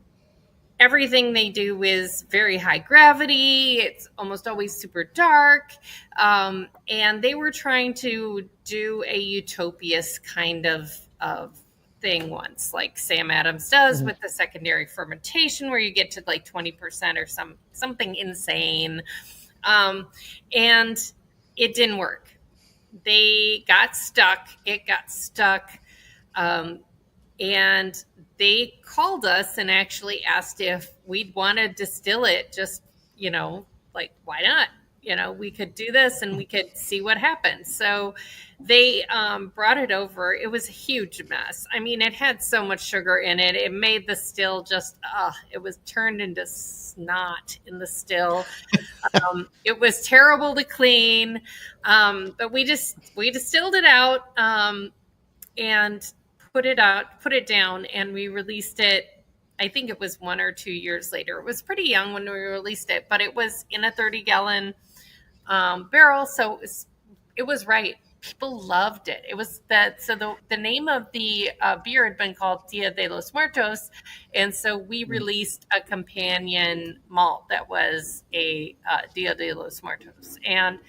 everything they do is very high gravity. It's almost always super dark. And they were trying to do a utopias kind of thing once, like Sam Adams does with the secondary fermentation, where you get to like 20% or something insane. And it didn't work. They got stuck. It got stuck. And they called us and actually asked if we'd want to distill it. Just, like, why not? We could do this and we could see what happens. So they brought it over. It was a huge mess. I mean, it had so much sugar in it. It made the still just, it was turned into snot in the still. It was terrible to clean. But we distilled it out and put it down, and we released it. I think it was 1 or 2 years later. It was pretty young when we released it, but it was in a 30-gallon barrel, so it was right. People loved it. It was that. So the name of the beer had been called Dia de los Muertos, and so we released a companion malt that was a Dia de los Muertos, and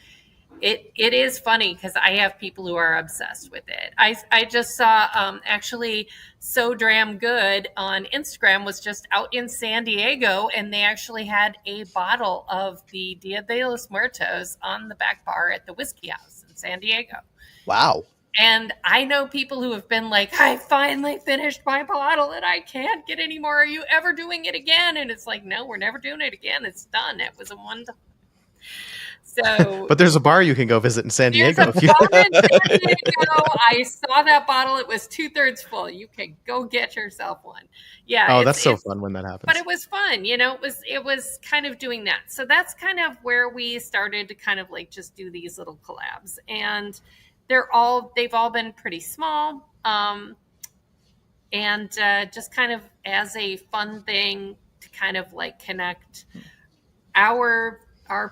it is funny because I have people who are obsessed with it. I just saw actually So Dram Good on Instagram was just out in San Diego, and they actually had a bottle of the Dia de los Muertos on the back bar at the Whiskey House in San Diego. Wow. And I know people who have been like, I finally finished my bottle and I can't get any more. Are you ever doing it again? And it's like, no, we're never doing it again. It's done. It was a one-time. So, but there's a bar you can go visit in San Diego. There's a bar in San Diego. I saw that bottle. It was 2/3 full. You can go get yourself one. Yeah. Oh, that's so fun when that happens. But it was fun. It was kind of doing that. So that's kind of where we started to kind of like just do these little collabs. And they've all been pretty small. And just kind of as a fun thing to kind of like connect our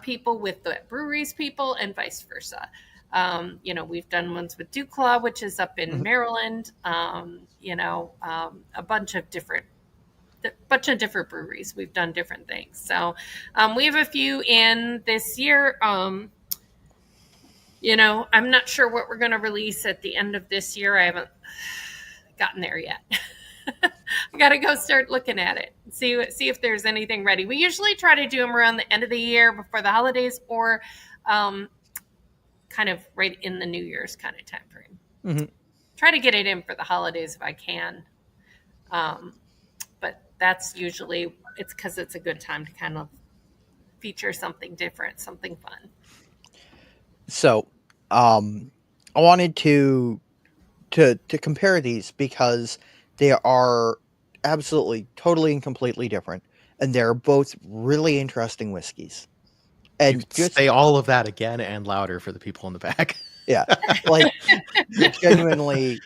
people with the breweries people and vice versa. We've done ones with Duclaw, which is up in Maryland. A bunch of different breweries. We've done different things. So we have a few in this year. I'm not sure what we're going to release at the end of this year. I haven't gotten there yet. I got to go start looking at it. See if there's anything ready. We usually try to do them around the end of the year before the holidays, or kind of right in the New Year's kind of time frame. Mm-hmm. Try to get it in for the holidays if I can. But that's usually, it's because it's a good time to kind of feature something different, something fun. So, I wanted to compare these because they are absolutely, totally, and completely different, and they're both really interesting whiskeys. And just say all of that again and louder for the people in the back. Yeah, like genuinely,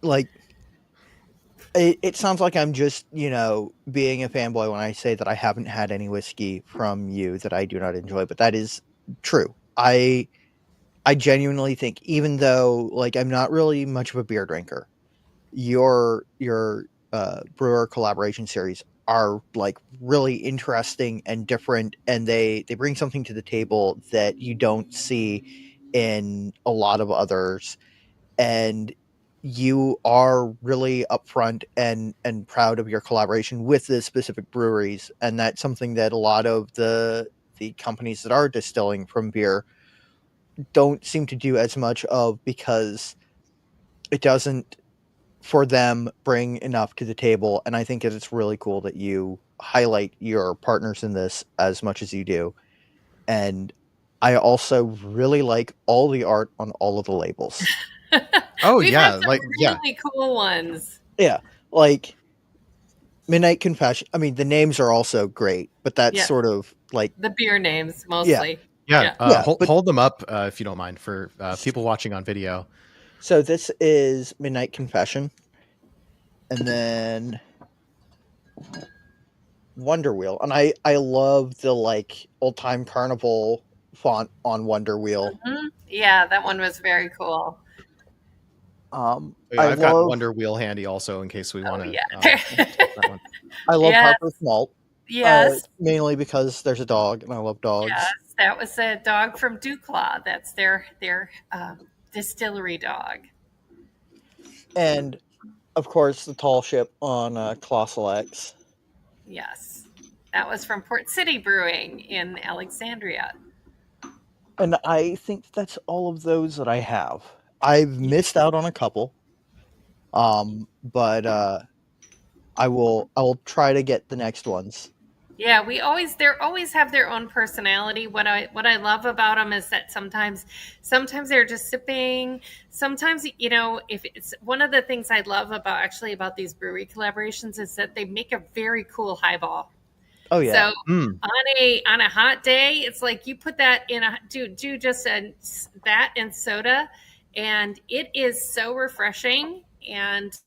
like it sounds like I'm just being a fanboy when I say that I haven't had any whiskey from you that I do not enjoy, but that is true. I genuinely think, even though like I'm not really much of a beer drinker, your brewer collaboration series are like really interesting and different, and they bring something to the table that you don't see in a lot of others, and you are really upfront and proud of your collaboration with the specific breweries, and that's something that a lot of the companies that are distilling from beer don't seem to do as much of, because it doesn't for them bring enough to the table. And I think that it's really cool that you highlight your partners in this as much as you do. And I also really like all the art on all of the labels. We've had some really cool ones. Yeah, like Midnight Confession. I mean, the names are also great, but that's sort of like the beer names mostly. Hold them up if you don't mind, for people watching on video. So this is Midnight Confession, and then Wonder Wheel, and I love the like old time carnival font on Wonder Wheel. Mm-hmm. Yeah, that one was very cool. I've got Wonder Wheel handy also in case we want to. That one. I love Harper's Malt. Yes, mainly because there's a dog, and I love dogs. Yes, that was a dog from Duclaw. That's their distillery dog. And of course, the tall ship on Colossal X. Yes, that was from Port City Brewing in Alexandria. And I think that's all of those that I have. I've missed out on a couple, but I will try to get the next ones. Yeah, they always have their own personality. What I love about them is that sometimes they're just sipping. Sometimes, if it's one of the things I love about these brewery collaborations is that they make a very cool highball. Oh yeah. So on a hot day, it's like you put that in do just that and soda, and it is so refreshing, and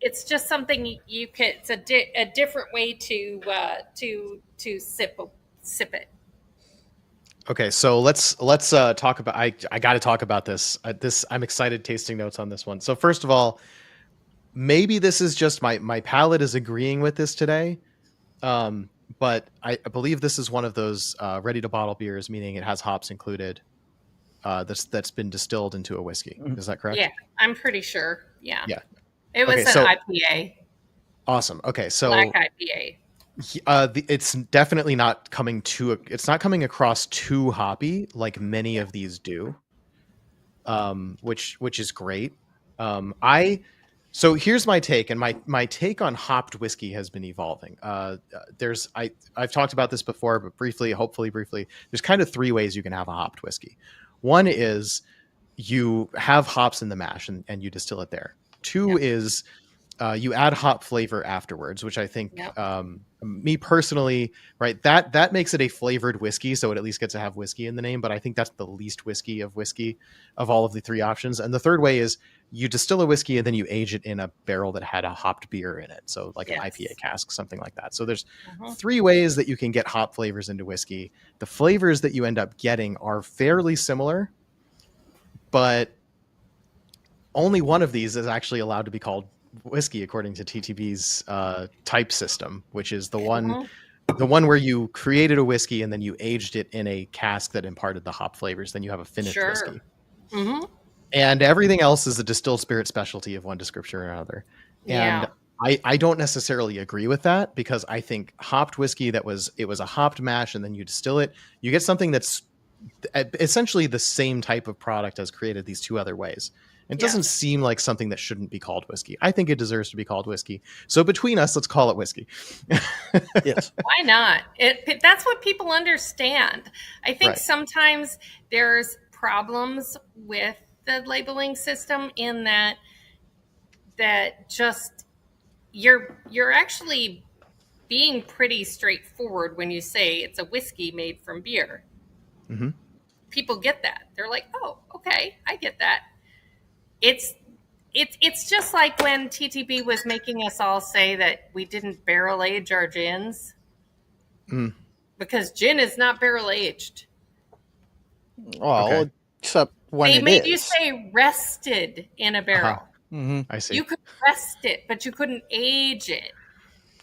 it's just something you can. It's a different way to sip it. Okay, so let's talk about. I got to talk about this. I'm excited tasting notes on this one. So first of all, maybe this is just my palate is agreeing with this today, but I believe this is one of those ready to bottle beers, meaning it has hops included. That's been distilled into a whiskey. Is that correct? Yeah, I'm pretty sure. Yeah. Yeah. It was an IPA. Awesome. Okay, so black IPA. It's definitely not it's not coming across too hoppy like many of these do, which is great. So here's my take, and my take on hopped whiskey has been evolving. I've talked about this before, but hopefully briefly, there's kind of three ways you can have a hopped whiskey. One is you have hops in the mash and you distill it there. Two is you add hop flavor afterwards, which I think, Yep. me personally, right, that makes it a flavored whiskey, so it at least gets to have whiskey in the name. But I think that's the least whiskey of all of the three options. And the third way is you distill a whiskey and then you age it in a barrel that had a hopped beer in it, so like an Yes. IPA cask, something like that. So there's Mhm. three ways that you can get hop flavors into whiskey. The flavors that you end up getting are fairly similar, but only one of these is actually allowed to be called whiskey according to TTB's type system, which is the one where you created a whiskey and then you aged it in a cask that imparted the hop flavors. Then you have a finished Sure. whiskey. Mm-hmm. And everything else is a distilled spirit specialty of one description or another. Yeah. And I don't necessarily agree with that, because I think hopped whiskey it was a hopped mash and then you distill it, you get something that's essentially the same type of product as created these two other ways. It doesn't Yes. seem like something that shouldn't be called whiskey. I think it deserves to be called whiskey. So between us, let's call it whiskey. Yes. Why not? That's what people understand. I think Right. sometimes there's problems with the labeling system in that just you're actually being pretty straightforward when you say it's a whiskey made from beer. Mm-hmm. People get that. They're like, "Oh, okay, I get that." It's just like when TTB was making us all say that we didn't barrel age our gins, because gin is not barrel aged. Well, Okay. except when They it made you is. say rested in a barrel. Mm-hmm. I see. You could rest it, but you couldn't age it.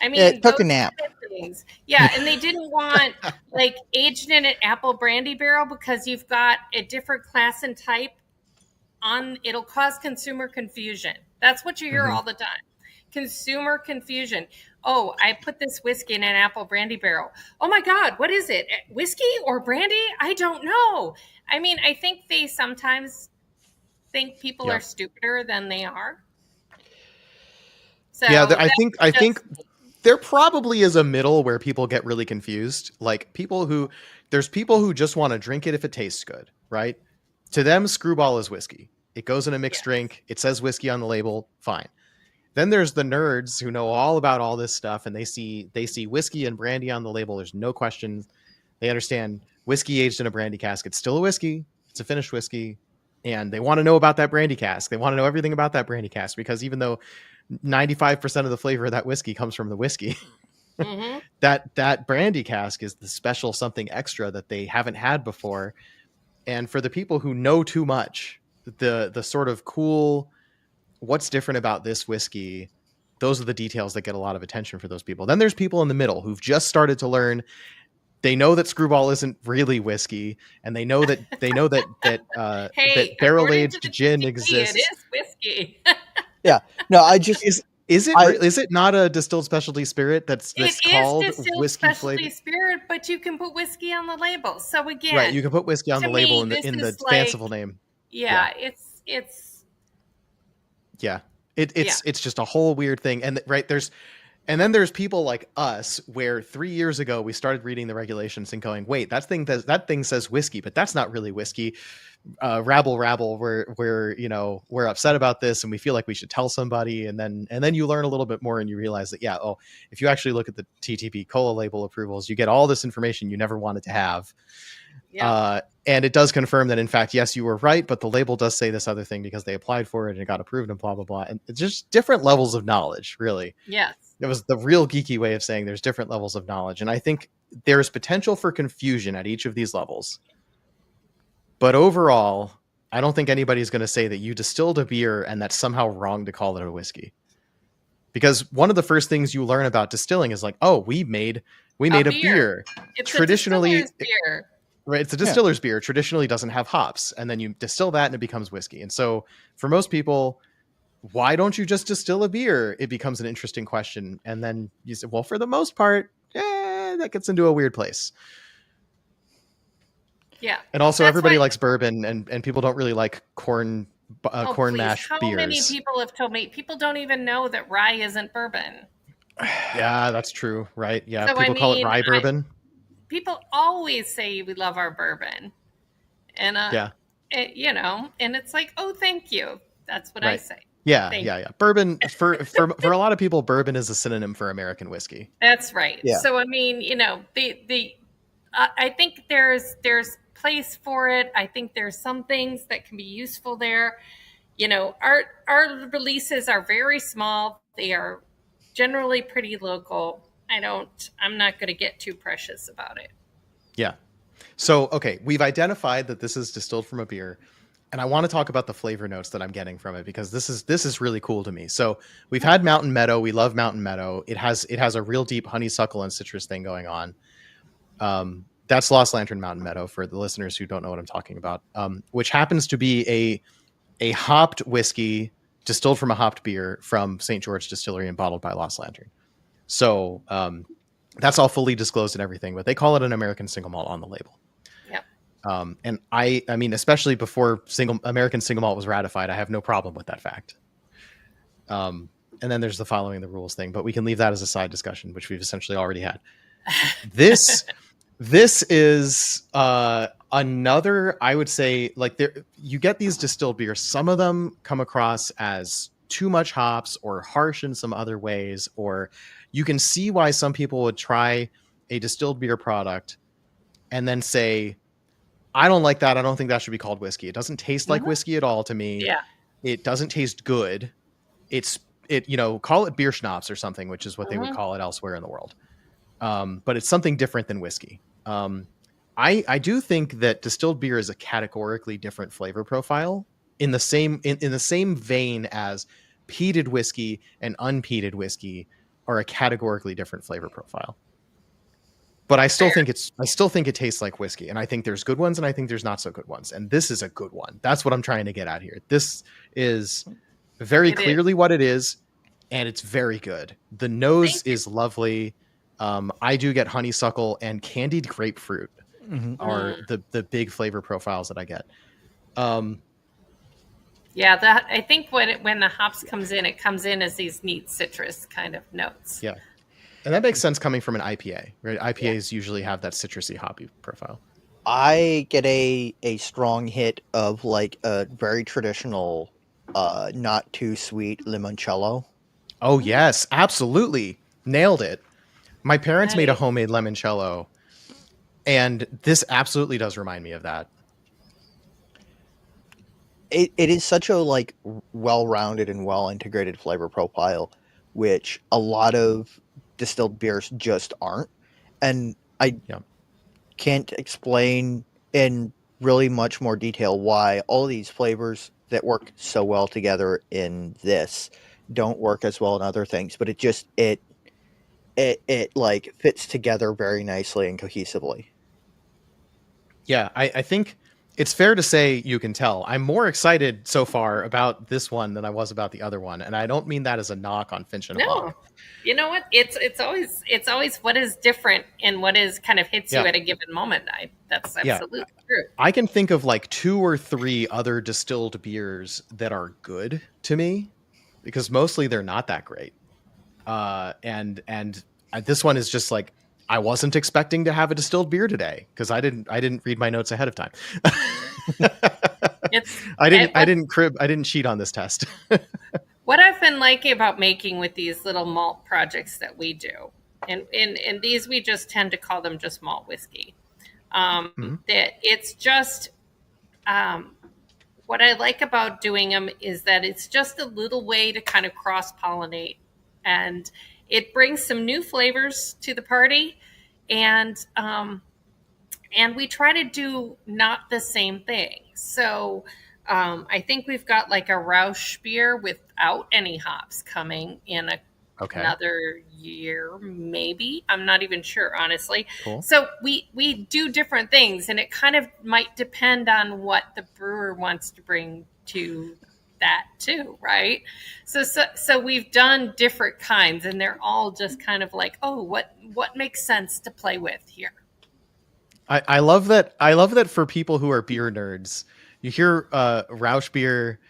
I mean, It took a those nap. kind of things. Yeah, and they didn't want like aged in an apple brandy barrel because you've got a different class and type on. It'll cause consumer confusion. That's what you hear Mhm. all the time. Consumer confusion. Oh, I put this whiskey in an apple brandy barrel. Oh my God, what is it? Whiskey or brandy? I don't know. I mean, I think they sometimes think people Yeah. are stupider than they are. So Yeah, I that's think just- there probably is a middle where people get really confused. Like there's people who just want to drink it if it tastes good, right? To them, Screwball is whiskey. It goes in a mixed Yes. drink. It says whiskey on the label. Fine. Then there's the nerds who know all about all this stuff, and they see whiskey and brandy on the label. There's no question. They understand whiskey aged in a brandy cask. It's still a whiskey. It's a finished whiskey. And they want to know about that brandy cask. They want to know everything about that brandy cask, because even though 95% of the flavor of that whiskey comes from the whiskey, Mhm. that brandy cask is the special something extra that they haven't had before. And for the people who know too much, the sort of cool, what's different about this whiskey, those are the details that get a lot of attention for those people. Then there's people in the middle who've just started to learn. They know that Screwball isn't really whiskey, and they know that that Hey, barrel according to aged the gin TTP, exists. it is whiskey. No, I just Is it not a distilled specialty spirit that's It is called distilled whiskey specialty flavored? spirit, but you can put whiskey on the label. So again, Right, you can put whiskey on to the label me, in this the is fanciful like, name. yeah, it's Yeah. Yeah. It's just a whole weird thing. And right, then there's people like us, where 3 years ago we started reading the regulations and going, wait, that thing says whiskey, but that's not really whiskey. Rabble, we're upset about this and we feel like we should tell somebody. And then you learn a little bit more and you realize that, if you actually look at the TTP cola label approvals, you get all this information you never wanted to have. yeah. And it does confirm that, in fact, yes, you were right, but the label does say this other thing because they applied for it and it got approved and blah, blah, blah. And it's just different levels of knowledge, really. Yes. It was the real geeky way of saying there's different levels of knowledge. And I think there's potential for confusion at each of these levels. But overall, I don't think anybody's going to say that you distilled a beer and that's somehow wrong to call it a whiskey. Because one of the first things you learn about distilling is like, oh, we made a beer. It's Traditionally, a distiller's beer. right, it's a distiller's beer. Traditionally doesn't have hops, and then you distill that and it becomes whiskey. And so for most people, why don't you just distill a beer? It becomes an interesting question. And then you say, well, for the most part, that gets into a weird place. Yeah. And also That's everybody why- likes bourbon, and people don't really like corn please. mash How beers. many people have told me people don't even know that rye isn't bourbon? Yeah, that's true, right? Yeah, So, people call it rye bourbon. People always say we love our bourbon, and Yeah. and it's like, oh, thank you. That's what I Right. say. Yeah. Bourbon for a lot of people, bourbon is a synonym for American whiskey. That's right. Yeah. So I mean, I think there's place for it. I think there's some things that can be useful there. Our releases are very small. They are generally pretty local. I'm not going to get too precious about it. Yeah. So, okay, we've identified that this is distilled from a beer, and I want to talk about the flavor notes that I'm getting from it, because this is really cool to me. So we've had Mountain Meadow. We love Mountain Meadow. It has a real deep honeysuckle and citrus thing going on. That's Lost Lantern Mountain Meadow for the listeners who don't know what I'm talking about, which happens to be a hopped whiskey distilled from a hopped beer from St. George Distillery and bottled by Lost Lantern. So that's all fully disclosed and everything, but they call it an American single malt on the label. And I mean, especially before American single malt was ratified, I have no problem with that fact. And then there's the following the rules thing, but we can leave that as a side discussion, which we've essentially already had. This is another, I would say, like, you get these distilled beers. Some of them come across as too much hops or harsh in some other ways, or you can see why some people would try a distilled beer product and then say, I don't like that. I don't think that should be called whiskey. It doesn't taste like whiskey at all to me. Yeah. It doesn't taste good. Call it beer schnapps or something, which is what they would call it elsewhere in the world. But it's something different than whiskey. I do think that distilled beer is a categorically different flavor profile in the same vein as peated whiskey and unpeated whiskey are a categorically different flavor profile. But I still think it tastes like whiskey, and I think there's good ones and I think there's not so good ones. And this is a good one. That's what I'm trying to get at here. This is very clearly what it is, and it's very good. The nose is lovely. I do get honeysuckle and candied grapefruit are the big flavor profiles that I get. I think when the hops comes in, it comes in as these neat citrus kind of notes. Yeah. And that makes sense coming from an IPA, right? IPAs usually have that citrusy hoppy profile. I get a strong hit of like a very traditional, not too sweet limoncello. Oh yes, absolutely. Nailed it. My parents made a homemade limoncello, and this absolutely does remind me of that. It is such a like well-rounded and well-integrated flavor profile, which a lot of distilled beers just aren't. And I can't explain in really much more detail why all these flavors that work so well together in this don't work as well in other things, but it like fits together very nicely and cohesively. Yeah, I think it's fair to say you can tell. I'm more excited so far about this one than I was about the other one, and I don't mean that as a knock on Finch and Hawk. You know what? It's always what is different and what is kind of hits you at a given moment. That's absolutely true. I can think of like 2 or 3 other distilled beers that are good to me, because mostly they're not that great. And this one is just like, I wasn't expecting to have a distilled beer today because I didn't read my notes ahead of time. I didn't cheat on this test. What I've been liking about making with these little malt projects that we do, and these we just tend to call them just malt whiskey. That it's just what I like about doing them is that it's just a little way to kind of cross-pollinate, and it brings some new flavors to the party, and we try to do not the same thing. So I think we've got like a Rausch beer without any hops coming in another year, maybe. I'm not even sure, honestly. Cool. So we do different things, and it kind of might depend on what the brewer wants to bring to that too, right? So we've done different kinds, and they're all just kind of like, oh, what makes sense to play with here. I love that. I love that for people who are beer nerds, you hear Rausch beer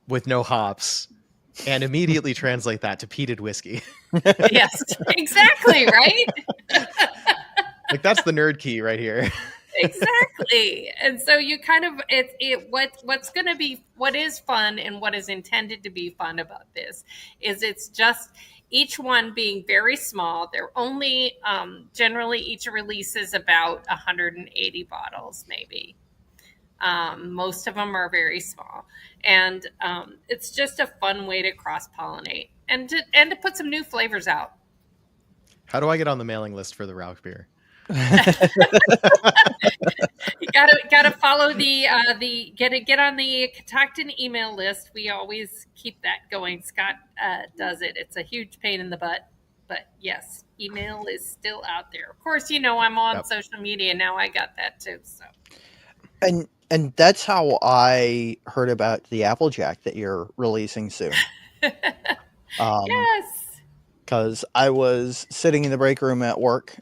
with no hops and immediately translate that to peated whiskey. Yes, exactly, right? Like, that's the nerd key right here. Exactly. And so you kind of what's going to be, what is fun and what is intended to be fun about this is it's just each one being very small. They're only generally each release is about 180 bottles maybe. Most of them are very small, and it's just a fun way to cross pollinate and to put some new flavors out. How do I get on the mailing list for the Rauch beer? You gotta follow the get on the Catoctin email list. We always keep that going. Scott does it. It's a huge pain in the butt, but yes, email is still out there. Of course, you know I'm on social media now. I got that too. So, and that's how I heard about the Applejack that you're releasing soon. Yes. Because I was sitting in the break room at work,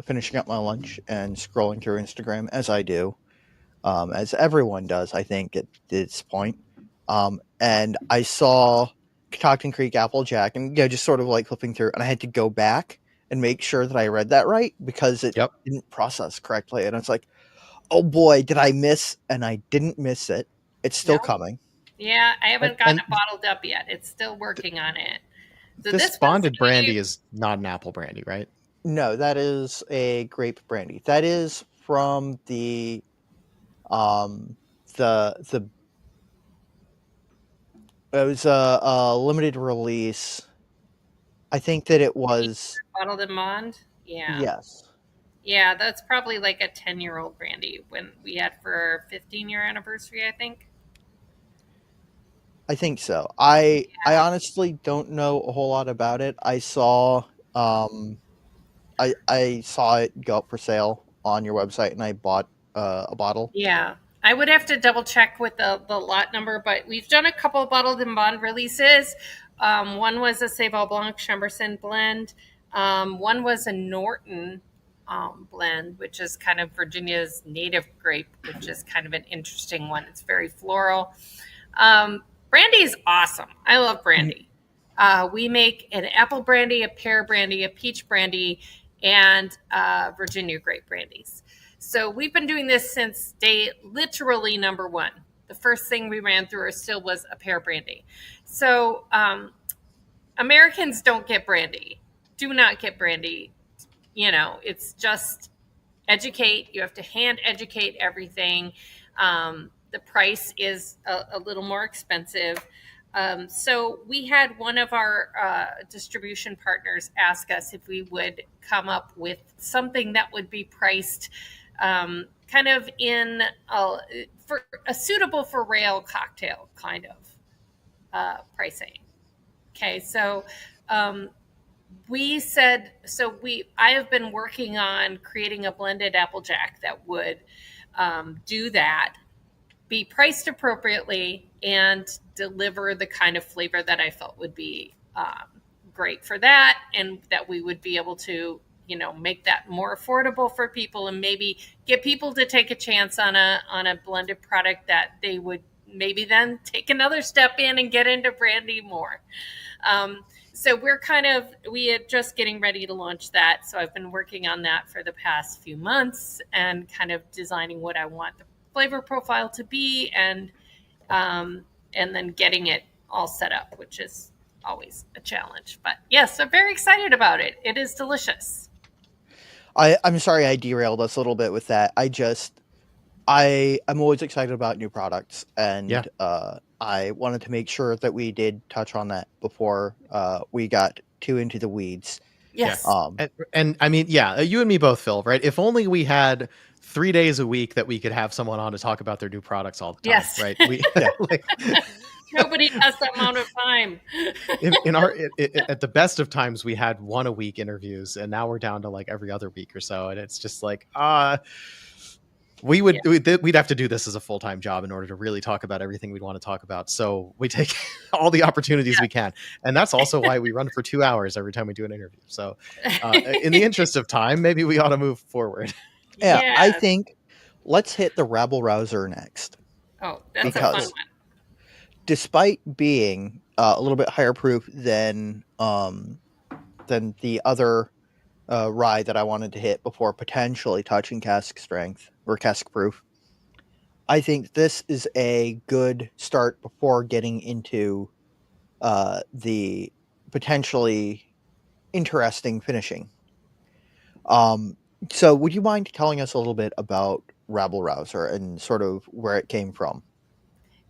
finishing up my lunch and scrolling through Instagram, as I do, as everyone does, I think, at this point. And I saw Catoctin Creek Applejack, and just sort of like flipping through, and I had to go back and make sure that I read that right because it didn't process correctly. And I was like, oh boy, did I miss? And I didn't miss it. It's still coming. Yeah, I haven't gotten it bottled up yet. It's still working on it. So this bonded brandy is not an apple brandy, right? No, that is a grape brandy. That is from the it was a limited release. I think that it was bottled in bond. Yeah. Yes. Yeah, that's probably like a 10-year-old brandy when we had for our 15-year anniversary, I think. I think so. I honestly don't know a whole lot about it. I saw I saw it go up for sale on your website, and I bought a bottle. Yeah, I would have to double check with the lot number, but we've done a couple of bottled in bond releases. One was a Sauvignon Blanc Chamberson blend. One was a Norton blend, which is kind of Virginia's native grape, which is kind of an interesting one. It's very floral. Brandy is awesome. I love brandy. We make an apple brandy, a pear brandy, a peach brandy, and Virginia grape brandies. So we've been doing this since day literally number one. The first thing we ran through our still was a pear brandy. So Americans don't get brandy. Do not get brandy. It's just educate. You have to hand educate everything. The price is a little more expensive. So we had one of our distribution partners ask us if we would come up with something that would be priced kind of in for a suitable for rail cocktail kind of pricing. Okay, so we said, I have been working on creating a blended Applejack that would do that, be priced appropriately, and deliver the kind of flavor that I felt would be great for that, and that we would be able to, make that more affordable for people, and maybe get people to take a chance on a blended product that they would maybe then take another step in and get into brandy more. So we are just getting ready to launch that. So I've been working on that for the past few months and kind of designing what I want the flavor profile to be, and then getting it all set up, which is always a challenge. But yes, I'm very excited about it. It is delicious. I'm sorry I derailed us a little bit with that. I'm always excited about new products, and I wanted to make sure that we did touch on that before we got too into the weeds. Yes. And I mean, you and me both, Phill, right? If only we had 3 days a week that we could have someone on to talk about their new products all the time, yes. Right? Nobody has that amount of time. At the best of times, we had 1 a week interviews, and now we're down to like every other week or so. And it's just like, we'd have to do this as a full-time job in order to really talk about everything we'd want to talk about. So we take all the opportunities we can. And that's also why we run for 2 hours every time we do an interview. So in the interest of time, maybe we ought to move forward. Yeah, I think let's hit the rabble rouser next. Oh, that's a fun one. Despite being a little bit higher proof than the other rye that I wanted to hit before potentially touching cask strength, or cask proof. I think this is a good start before getting into the potentially interesting finishing. So would you mind telling us a little bit about Rabble Rouser and sort of where it came from?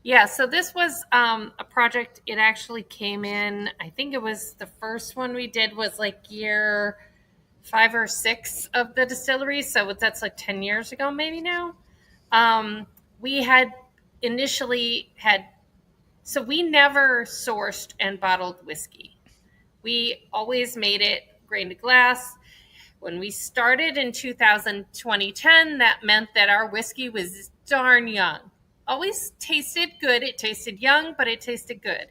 Yeah, so this was a project. It actually came in, I think it was the first one we did was like year 5 or 6 of the distillery. So that's like 10 years ago, maybe now. We had initially had, so we never sourced and bottled whiskey. We always made it grain to glass. When we started in 2010, that meant that our whiskey was darn young. Always tasted good. It tasted young, but it tasted good.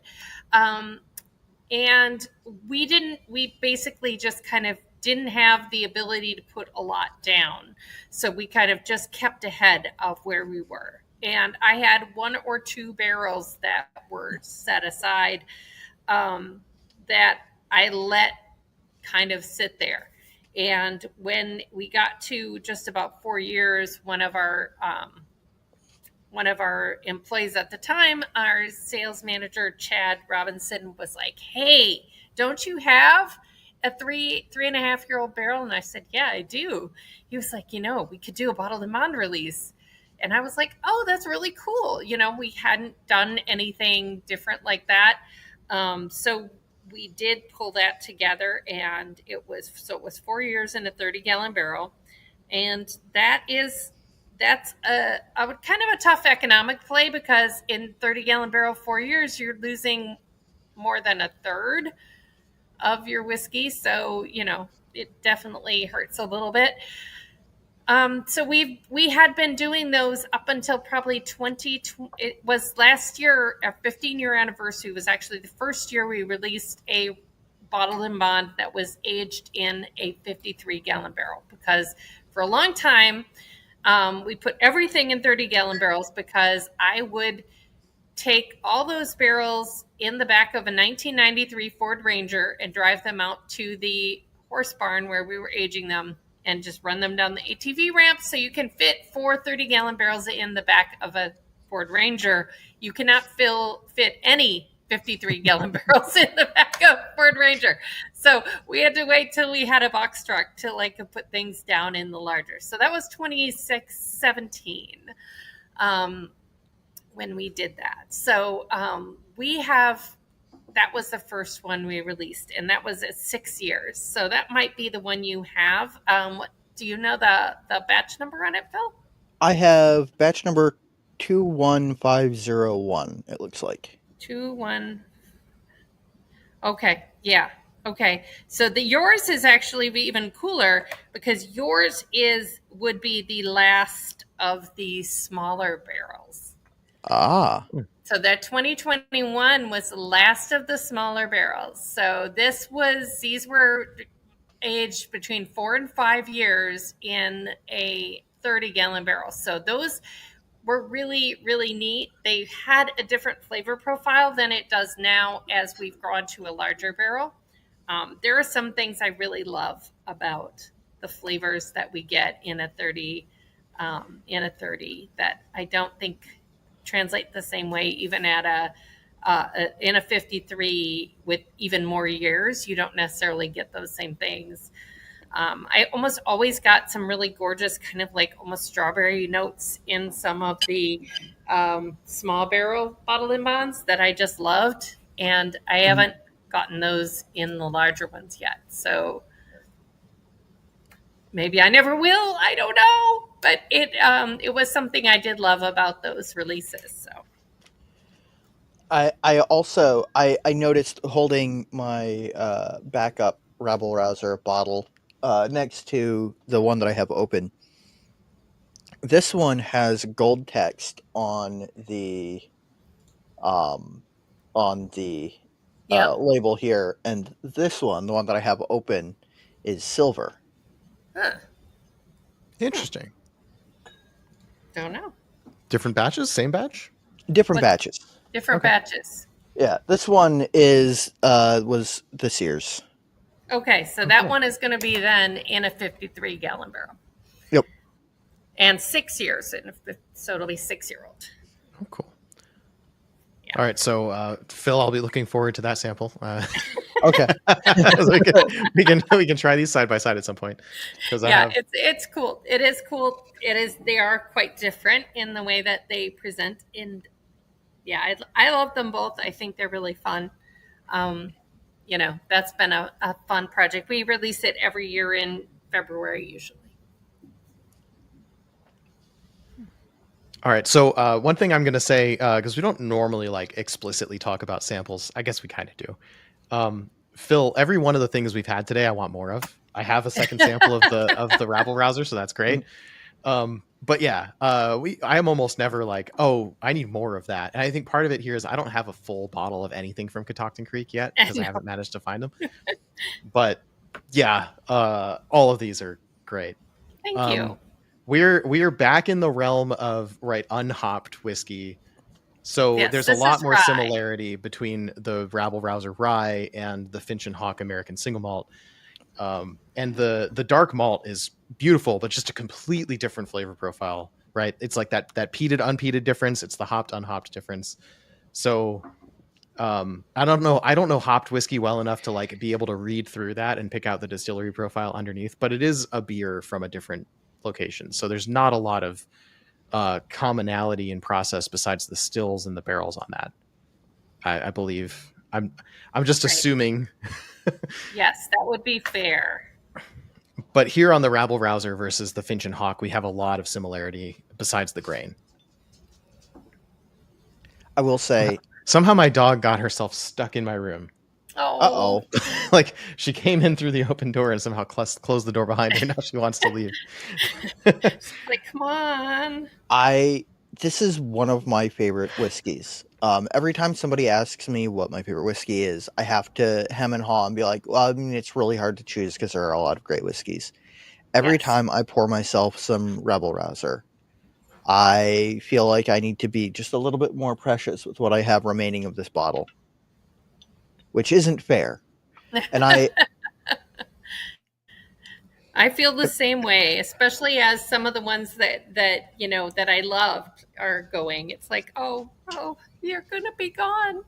And we basically just kind of didn't have the ability to put a lot down. So we kind of just kept ahead of where we were. And I had 1 or 2 barrels that were set aside that I let kind of sit there. And when we got to just about 4 years, one of our employees at the time, our sales manager, Chad Robinson, was like, "Hey, don't you have a 3.5-year-old barrel?" And I said, "Yeah, I do." He was like, "We could do a bottled in bond release." And I was like, "Oh, that's really cool." We hadn't done anything different like that. So we did pull that together, and it was 4 years in a 30-gallon barrel. And that's a kind of a tough economic play, because in 30-gallon barrel, 4 years, you're losing more than a third of your whiskey. So, it definitely hurts a little bit. So we had been doing those up until probably it was last year. Our 15-year anniversary was actually the first year we released a bottled in bond that was aged in a 53-gallon barrel, because for a long time we put everything in 30-gallon barrels, because I would take all those barrels in the back of a 1993 Ford Ranger and drive them out to the horse barn where we were aging them, and just run them down the ATV ramp. So you can fit 4 30-gallon barrels in the back of a Ford Ranger. You cannot fit any 53-gallon barrels in the back of Ford Ranger. So we had to wait till we had a box truck to put things down in the larger. So that was 2017 when we did that. So that was the first one we released, and that was at 6 years. So that might be the one you have. Do you know the batch number on it, Phil? I have batch number 21501, it looks like. 21. Okay, yeah. Okay, so yours is actually even cooler, because yours would be the last of the smaller barrels. Ah. So that 2021 was the last of the smaller barrels. So these were aged between 4 and 5 years in a 30-gallon barrel. So those were really, really neat. They had a different flavor profile than it does now as we've gone to a larger barrel. There are some things I really love about the flavors that we get in a 30 that I don't think translate the same way, even at in a 53 with even more years. You don't necessarily get those same things. I almost always got some really gorgeous kind of almost strawberry notes in some of the small barrel bottled in bonds that I just loved, and I haven't gotten those in the larger ones yet. So maybe I never will. I don't know, but it was something I did love about those releases. So I also noticed holding my backup Rabble Rouser bottle next to the one that I have open. This one has gold text on the label here, and this one, the one that I have open, is silver. Huh. Interesting. Don't know. Different batches, same batch? Different batches. Different batches. Yeah, this one was this year's. Okay, so that one is going to be then in a 53-gallon barrel. Yep. and 6 years, and so it'll be 6-year-old. Oh, cool. Yeah. All right, so Phill, I'll be looking forward to that sample. Okay. So we can try these side by side at some point. Yeah, it's cool. It is cool. They are quite different in the way that they present. Yeah, I love them both. I think they're really fun. That's been a fun project. We release it every year in February usually. All right. So one thing I'm going to say, because we don't normally like explicitly talk about samples, I guess we kind of do. Phill, every one of the things we've had today, I want more of. I have a second sample of the rabble rouser, so that's great. But yeah, I am almost never like, oh, I need more of that. And I think part of it here is I don't have a full bottle of anything from Catoctin Creek yet because I haven't managed to find them. But yeah, all of these are great. Thank you. We are back in the realm of unhopped whiskey. So yes, there's a lot more rye. Similarity between the Rabble Rouser Rye and the Finch and Hawk American Single Malt. And the dark malt is beautiful, but just a completely different flavor profile, right? It's like that peated, unpeated difference. It's the hopped, unhopped difference. So I don't know hopped whiskey well enough to like be able to read through that and pick out the distillery profile underneath, but it is a beer from a different location. So there's not a lot of commonality in process besides the stills and the barrels on that. I believe. I'm just assuming. Yes, that would be fair. But here on the Rabble Rouser versus the Finch and Hawk, we have a lot of similarity besides the grain. I will say, somehow my dog got herself stuck in my room. Oh. Like she came in through the open door and somehow closed the door behind her. Now she wants to leave. Like, come on. This is one of my favorite whiskeys. Every time somebody asks me what my favorite whiskey is, I have to hem and haw and be like, well, I mean, it's really hard to choose because there are a lot of great whiskeys. Every time I pour myself some Rabble Rouser, I feel like I need to be just a little bit more precious with what I have remaining of this bottle, which isn't fair. And I feel the same way, especially as some of the ones that I loved are going. It's like, oh, you're going to be gone.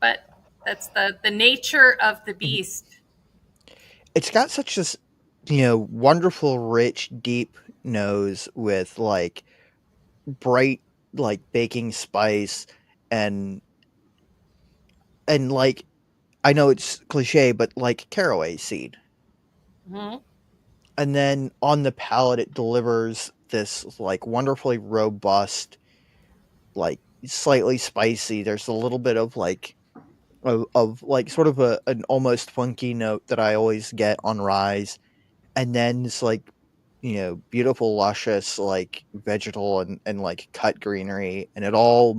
But that's the nature of the beast. It's got such this, wonderful, rich, deep nose with like bright, like baking spice and like, I know it's cliche, but like caraway seed. Mm-hmm. And then on the palate, it delivers this like wonderfully robust, like slightly spicy. There's a little bit of like of like sort of an almost funky note that I always get on ryes, and then it's like beautiful, luscious like vegetal and like cut greenery, and it all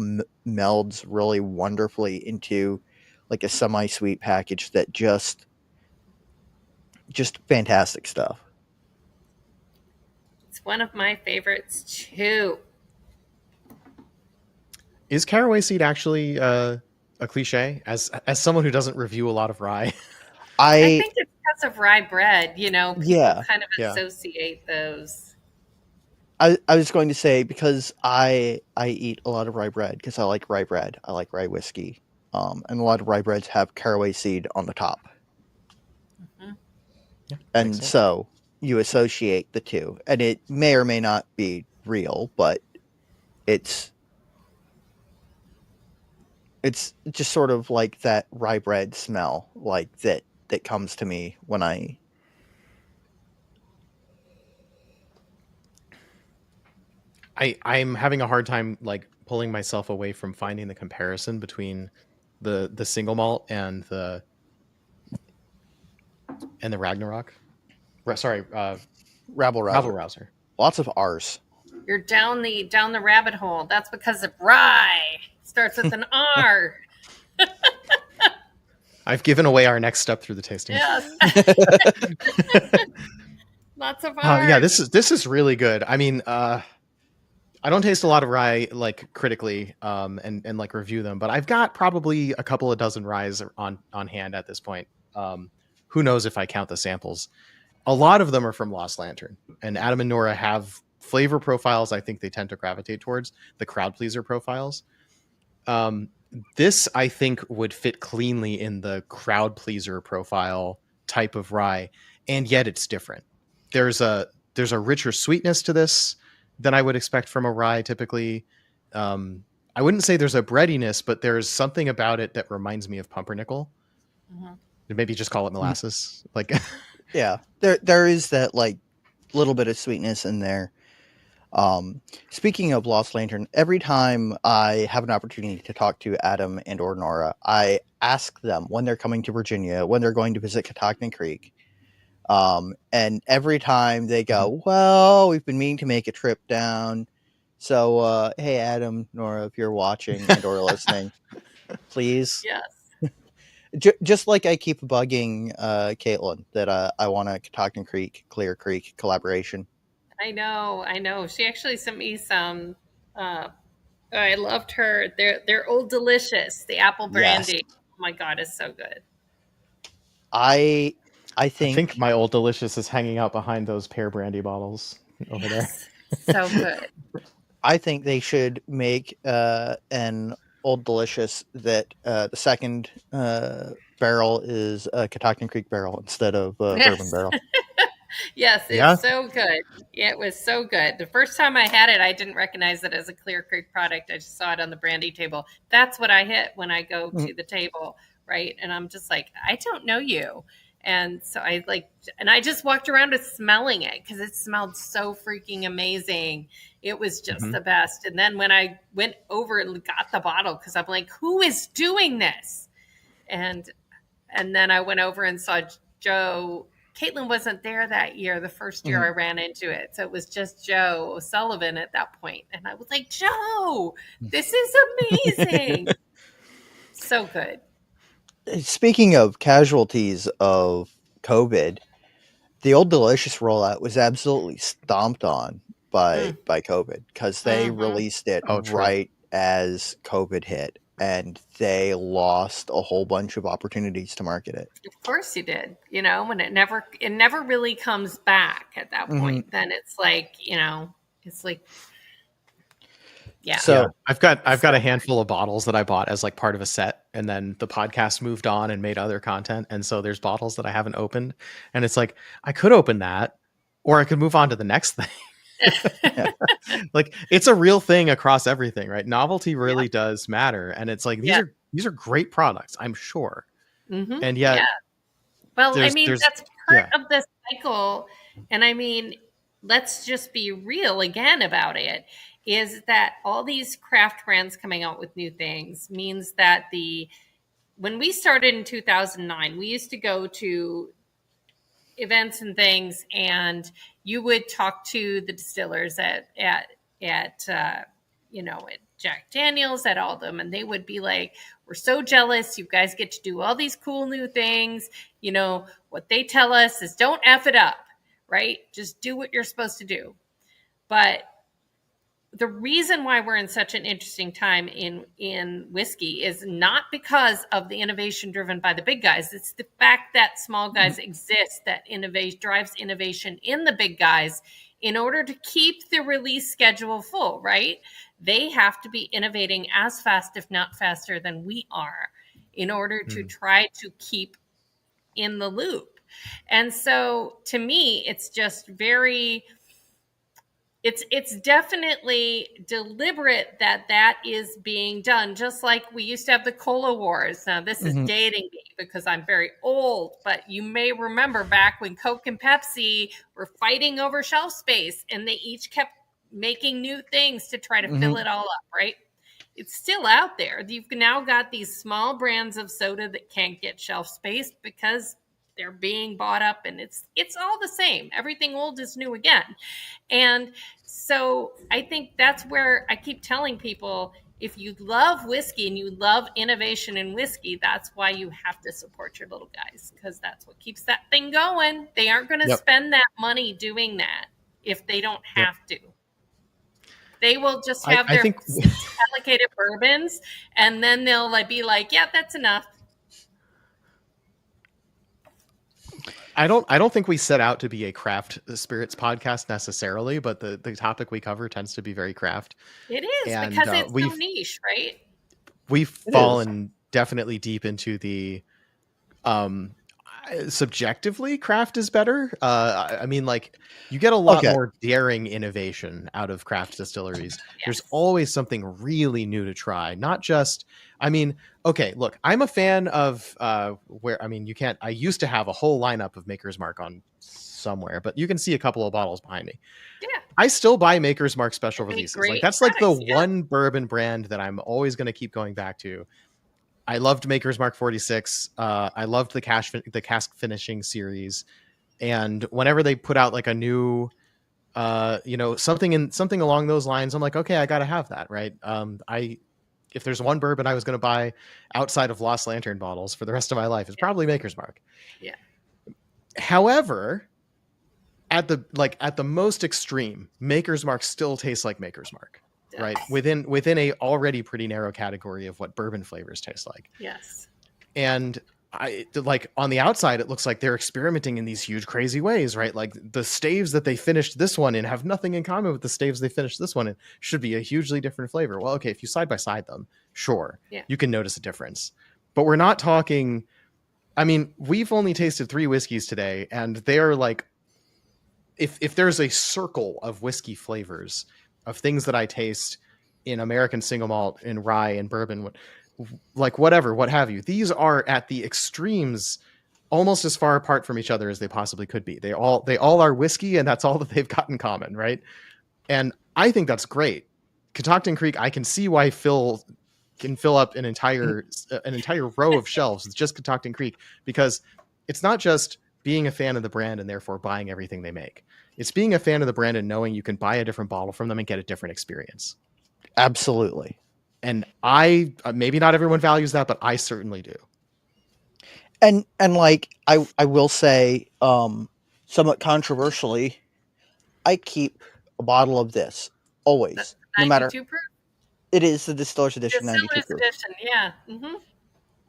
melds really wonderfully into like a semi-sweet package that just fantastic stuff. It's one of my favorites too. Is caraway seed actually a cliche? As someone who doesn't review a lot of rye, I think it's because of rye bread. People kind of associate those. I was going to say, because I eat a lot of rye bread because I like rye bread. I like rye whiskey, and a lot of rye breads have caraway seed on the top. Yeah, and so you associate the two, and it may or may not be real, but it's just sort of like that rye bread smell, like that comes to me when I'm having a hard time like pulling myself away from finding the comparison between the single malt and the Ragnarok. Rabble Rouser. Lots of R's. You're down the rabbit hole. That's because of rye. Starts with an R. I've given away our next step through the tasting. Yes. Lots of R's. Yeah, this is really good. I mean, I don't taste a lot of rye like critically and like review them, but I've got probably a couple of dozen ryes on hand at this point. Who knows if I count the samples. A lot of them are from Lost Lantern, and Adam and Nora have flavor profiles I think they tend to gravitate towards, the crowd pleaser profiles. This I think would fit cleanly in the crowd pleaser profile type of rye, and yet it's different. There's a richer sweetness to this than I would expect from a rye typically. I wouldn't say there's a breadiness, but there's something about it that reminds me of pumpernickel. Maybe just call it molasses. Like, yeah, there is that like little bit of sweetness in there. Speaking of Lost Lantern, every time I have an opportunity to talk to Adam and or Nora, I ask them when they're coming to Virginia, when they're going to visit Catoctin Creek. And every time they go, well, we've been meaning to make a trip down. So, hey, Adam, Nora, if you're watching and or listening, please. Yes. Just like I keep bugging Caitlin that I want a Catoctin Creek, Clear Creek collaboration. I know. She actually sent me some. I loved her. They're Old Delicious, the apple brandy. Yes. Oh my God, it's so good. I think my Old Delicious is hanging out behind those pear brandy bottles over there. So good. I think they should make an Old Delicious that the second barrel is a Catoctin Creek barrel instead of bourbon barrel. Yes, it's so good. It was so good. The first time I had it, I didn't recognize it as a Clear Creek product. I just saw it on the brandy table. That's what I hit when I go to the table, right? And I'm just like, I don't know you. And so I just walked around with smelling it because it smelled so freaking amazing. It was just the best. And then when I went over and got the bottle, because I'm like, who is doing this? And then I went over and saw Joe. Caitlin wasn't there that year, the first year I ran into it. So it was just Joe O'Sullivan at that point. And I was like, Joe, this is amazing. So good. Speaking of casualties of COVID, the Old Delicious rollout was absolutely stomped on by COVID because they released it right as COVID hit, and they lost a whole bunch of opportunities to market it. Of course you did. When it never really comes back at that point, then it's like, it's like. Yeah. So I've got a handful of bottles that I bought as like part of a set, and then the podcast moved on and made other content. And so there's bottles that I haven't opened, and it's like, I could open that, or I could move on to the next thing. Like, it's a real thing across everything, right? Novelty really does matter. And it's like, these are great products, I'm sure. And yet, well, I mean, that's part of the cycle. And I mean, let's just be real again about it. Is that all these craft brands coming out with new things means that when we started in 2009, we used to go to events and things, and you would talk to the distillers at Jack Daniels, at all of them, and they would be like, we're so jealous. You guys get to do all these cool new things. What they tell us is don't F it up, right? Just do what you're supposed to do. But the reason why we're in such an interesting time in whiskey is not because of the innovation driven by the big guys. It's the fact that small guys exist that drives innovation in the big guys in order to keep the release schedule full, right? They have to be innovating as fast, if not faster, than we are in order to try to keep in the loop. And so to me, it's just it's definitely deliberate that is being done, just like we used to have the Cola Wars. Now, this is dating me because I'm very old, but you may remember back when Coke and Pepsi were fighting over shelf space, and they each kept making new things to try to fill it all up, right? It's still out there. You've now got these small brands of soda that can't get shelf space because they're being bought up, and it's all the same. Everything old is new again. And so I think that's where I keep telling people, if you love whiskey and you love innovation in whiskey, that's why you have to support your little guys, because that's what keeps that thing going. They aren't going to spend that money doing that if they don't have to. They will just have their allocated bourbons, and then they'll be like, yeah, that's enough. I don't think we set out to be a craft spirits podcast necessarily, but the topic we cover tends to be very craft. It is And because it's so niche, right? we've It fallen definitely deep into the um subjectively craft is better. I mean, like, you get a lot Okay. more daring innovation out of craft distilleries. There's Yes. always something really new to try, not just, I mean, okay, look, I'm a fan of where, I mean, you can't, I used to have a whole lineup of Maker's Mark on somewhere, but you can see a couple of bottles behind me. Yeah. I still buy Maker's Mark special They make releases. Like, great that's like the products, yeah. one bourbon brand that I'm always going to keep going back to. I loved Maker's Mark 46. I loved the cask finishing series, and whenever they put out like a new, something along those lines, I'm like, okay, I got to have that, right? If there's one bourbon I was going to buy outside of Lost Lantern bottles for the rest of my life, it's probably Maker's Mark. Yeah. However, at the most extreme, Maker's Mark still tastes like Maker's Mark. Right, within a already pretty narrow category of what bourbon flavors taste like. Yes. And I like, on the outside, it looks like they're experimenting in these huge, crazy ways, right? Like, the staves that they finished this one in have nothing in common with the staves they finished this one in. Should be a hugely different flavor. Well, okay, if you side by side them, sure, you can notice a difference. But we're not talking. I mean, we've only tasted 3 whiskeys today, and they're like, if there's a circle of whiskey flavors, of things that I taste in American single malt, in rye and bourbon, like whatever, what have you, these are at the extremes, almost as far apart from each other as they possibly could be. They all are whiskey, and that's all that they've got in common, right? And I think that's great. Catoctin Creek, I can see why Phill can fill up an entire row of shelves with just Catoctin Creek, because it's not just being a fan of the brand and therefore buying everything they make. It's being a fan of the brand and knowing you can buy a different bottle from them and get a different experience. Absolutely. And I, maybe not everyone values that, but I certainly do. And like, I will say, somewhat controversially, I keep a bottle of this always, no matter. Proof? It is the Distiller's Edition 92 Distiller's proof. Edition, yeah. Mm-hmm.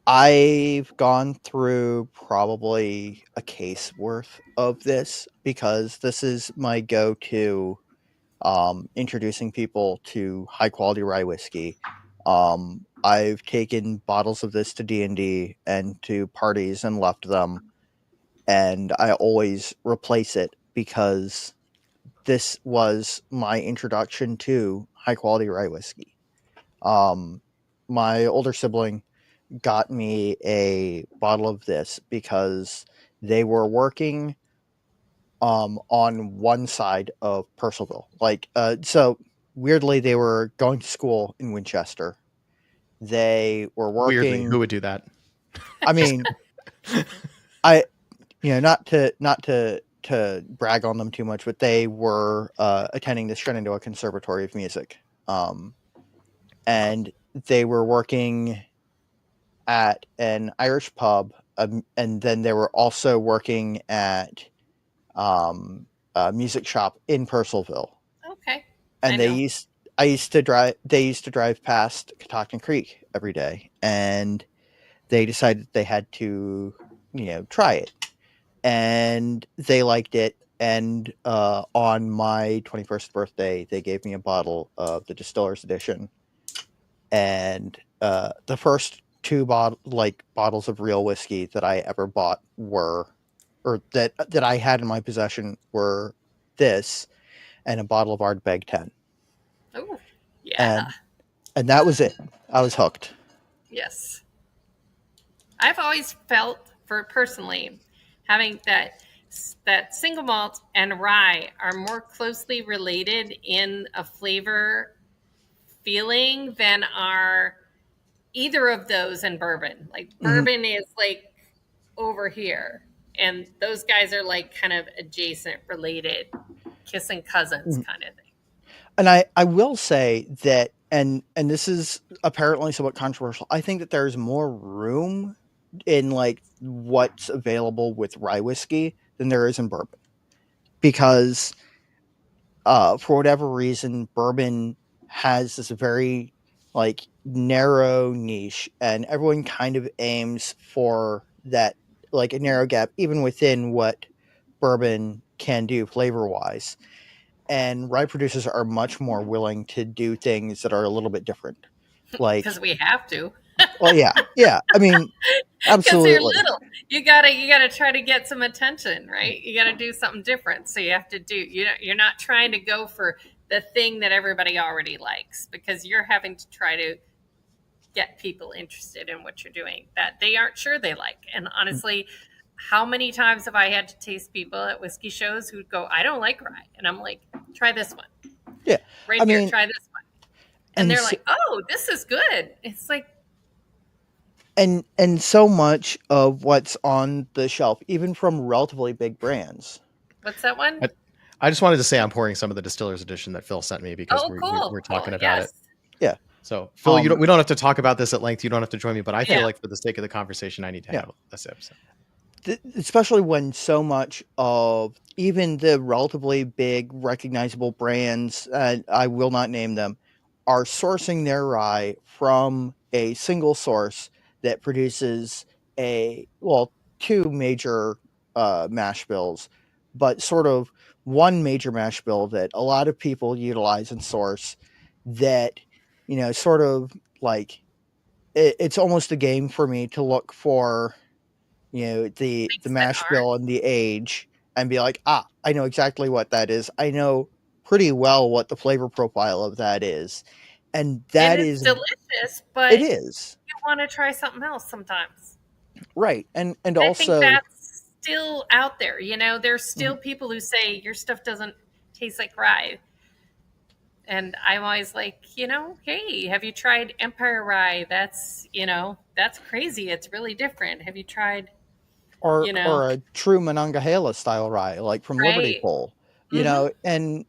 I've gone through probably a case worth of this, because this is my go-to introducing people to high quality rye whiskey. I've taken bottles of this to D&D and to parties and left them, and I always replace it, because this was my introduction to high quality rye whiskey. My older sibling got me a bottle of this because they were working on one side of Purcellville. Like, so weirdly, they were going to school in Winchester. They were working. Weirdly, who would do that? I mean, not to brag on them too much, but they were attending the Shenandoah Conservatory of Music, and they were working at an Irish pub, and then they were also working at a music shop in Purcellville. Okay. And they used to drive past Catoctin Creek every day, and they decided they had to, try it, and they liked it. And on my 21st birthday, they gave me a bottle of the Distiller's Edition, and the first 2 bottles of real whiskey that I ever bought that I had in my possession were this and a bottle of Ardbeg 10. Oh, yeah. And that was it. I was hooked. Yes. I've always felt, for personally, having that single malt and rye are more closely related in a flavor feeling than are either of those in bourbon. Like, bourbon is like over here, and those guys are like kind of adjacent, related, kissing cousins kind of thing. And I will say that, and this is apparently somewhat controversial, I think that there's more room in like what's available with rye whiskey than there is in bourbon, because for whatever reason, bourbon has this very like narrow niche, and everyone kind of aims for that like a narrow gap even within what bourbon can do flavor wise. And rye producers are much more willing to do things that are a little bit different. Like, Because we have to. well, yeah. I mean, Because they're absolutely. little. You gotta try to get some attention, right? You gotta do something different. So you have to do. You're not trying to go for the thing that everybody already likes, because you're having to try to get people interested in what you're doing that they aren't sure they like. And honestly, how many times have I had to taste people at whiskey shows who'd go, "I don't like rye," and I'm like, "Try this one, Yeah, right I here. mean, Try this one," and they're like, "Oh, this is good." It's like, and so much of what's on the shelf, even from relatively big brands. what's that one? I just wanted to say I'm pouring some of the Distiller's Edition that Phil sent me because Oh, cool. we're Cool. talking about it. Yes. Yeah. So Phil, we don't have to talk about this at length. You don't have to join me, but I feel Yeah. like for the sake of the conversation, I need to have a sip. So. Especially when so much of even the relatively big recognizable brands, I will not name them, are sourcing their rye from a single source that produces two major mash bills, but sort of one major mash bill that a lot of people utilize and source that, sort of like it's almost a game for me to look for the Things that mash aren't. bill and the age and be like, I know exactly what that is. I know pretty well what the flavor profile of that is. And And that it's is, delicious, it but is. you want to try something else sometimes. Right. And I think also, that's still out there. There's still people who say your stuff doesn't taste like rye. And I'm always like, hey, have you tried Empire Rye? That's crazy. It's really different. Have you tried, or you know, or a true Monongahela style rye, like from Liberty right? Pole, Mm-hmm.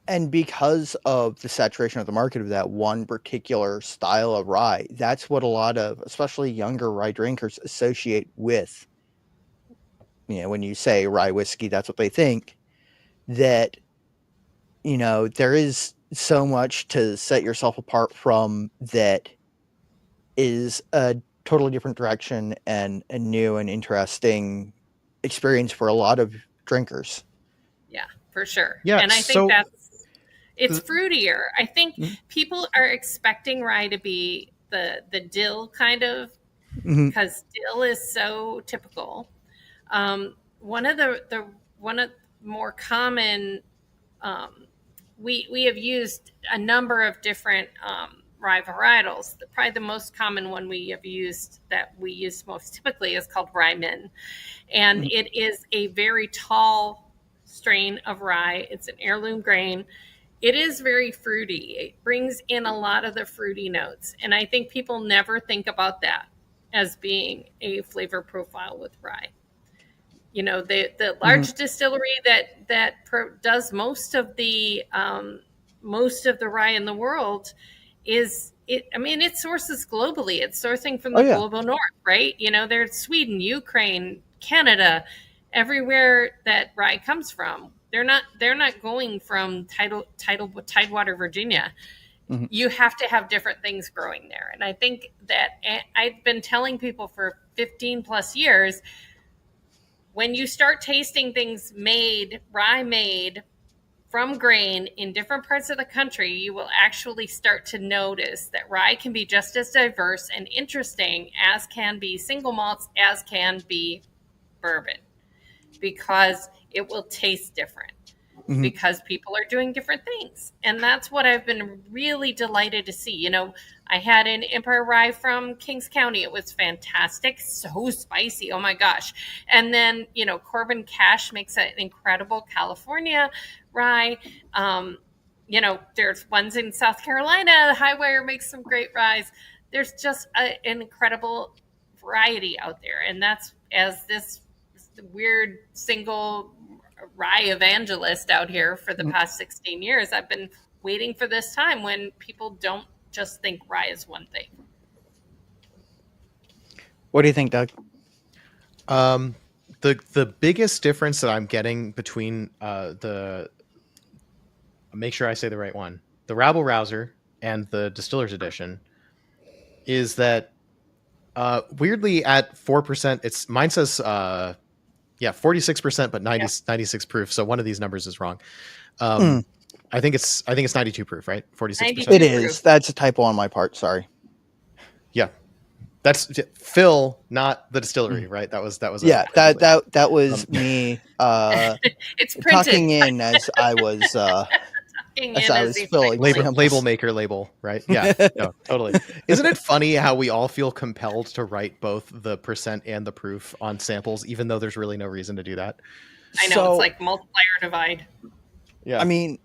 and because of the saturation of the market of that one particular style of rye, that's what a lot of, especially younger rye drinkers, associate with. When you say rye whiskey, that's what they think. That there is so much to set yourself apart from that is a totally different direction and a new and interesting experience for a lot of drinkers. Yeah, for sure. Yeah. And I think So it's fruitier. I think Mhm. people are expecting rye to be the dill kind of, Mhm. because dill is so typical. One of the one of more common, um, we have used a number of different rye varietals. Probably the most common one we have used, that we use most typically, is called Rye Min, and Mhm. it is a very tall strain of rye. It's an heirloom grain. It is very fruity. It brings in a lot of the fruity notes, and I think people never think about that as being a flavor profile with rye. The Mhm. large distillery that does most of the rye in the world is it. I mean, it sources globally. It's sourcing from Oh the yeah. global north, right? There's Sweden, Ukraine, Canada, everywhere that rye comes from. They're not going from Tidewater, Virginia. Mhm. You have to have different things growing there, and I think that I've been telling people for 15 plus years, when you start tasting things rye made from grain in different parts of the country, you will actually start to notice that rye can be just as diverse and interesting as can be single malts, as can be bourbon, because it will taste different, Mhm. because people are doing different things. And that's what I've been really delighted to see. I had an Empire Rye from Kings County. It was fantastic, so spicy. Oh my gosh. And then, Corbin Cash makes an incredible California rye. There's ones in South Carolina. Highwire makes some great ryes. There's just an incredible variety out there. And that's, as this weird single rye evangelist out here for the Mhm. past 16 years, I've been waiting for this time when people don't just think rye is one thing. What do you think, Doug? um, the biggest difference that I'm getting between the make sure I say the right one, the Rabble Rouser and the Distiller's Edition, is that Weirdly, at 4%, mine says 46%, but 96 proof. So one of these numbers is wrong. I think it's 92 proof, right? 46%. It is. That's a typo on my part. Sorry. That's Phill, not the distillery, right? That was that was me it's printed. tucking in as I was filling label maker label, right? Yeah, no, totally. Isn't it funny how we all feel compelled to write both the percent and the proof on samples, even though there's really no reason to do that? I know, it's like multiplier divide. Yeah. I mean,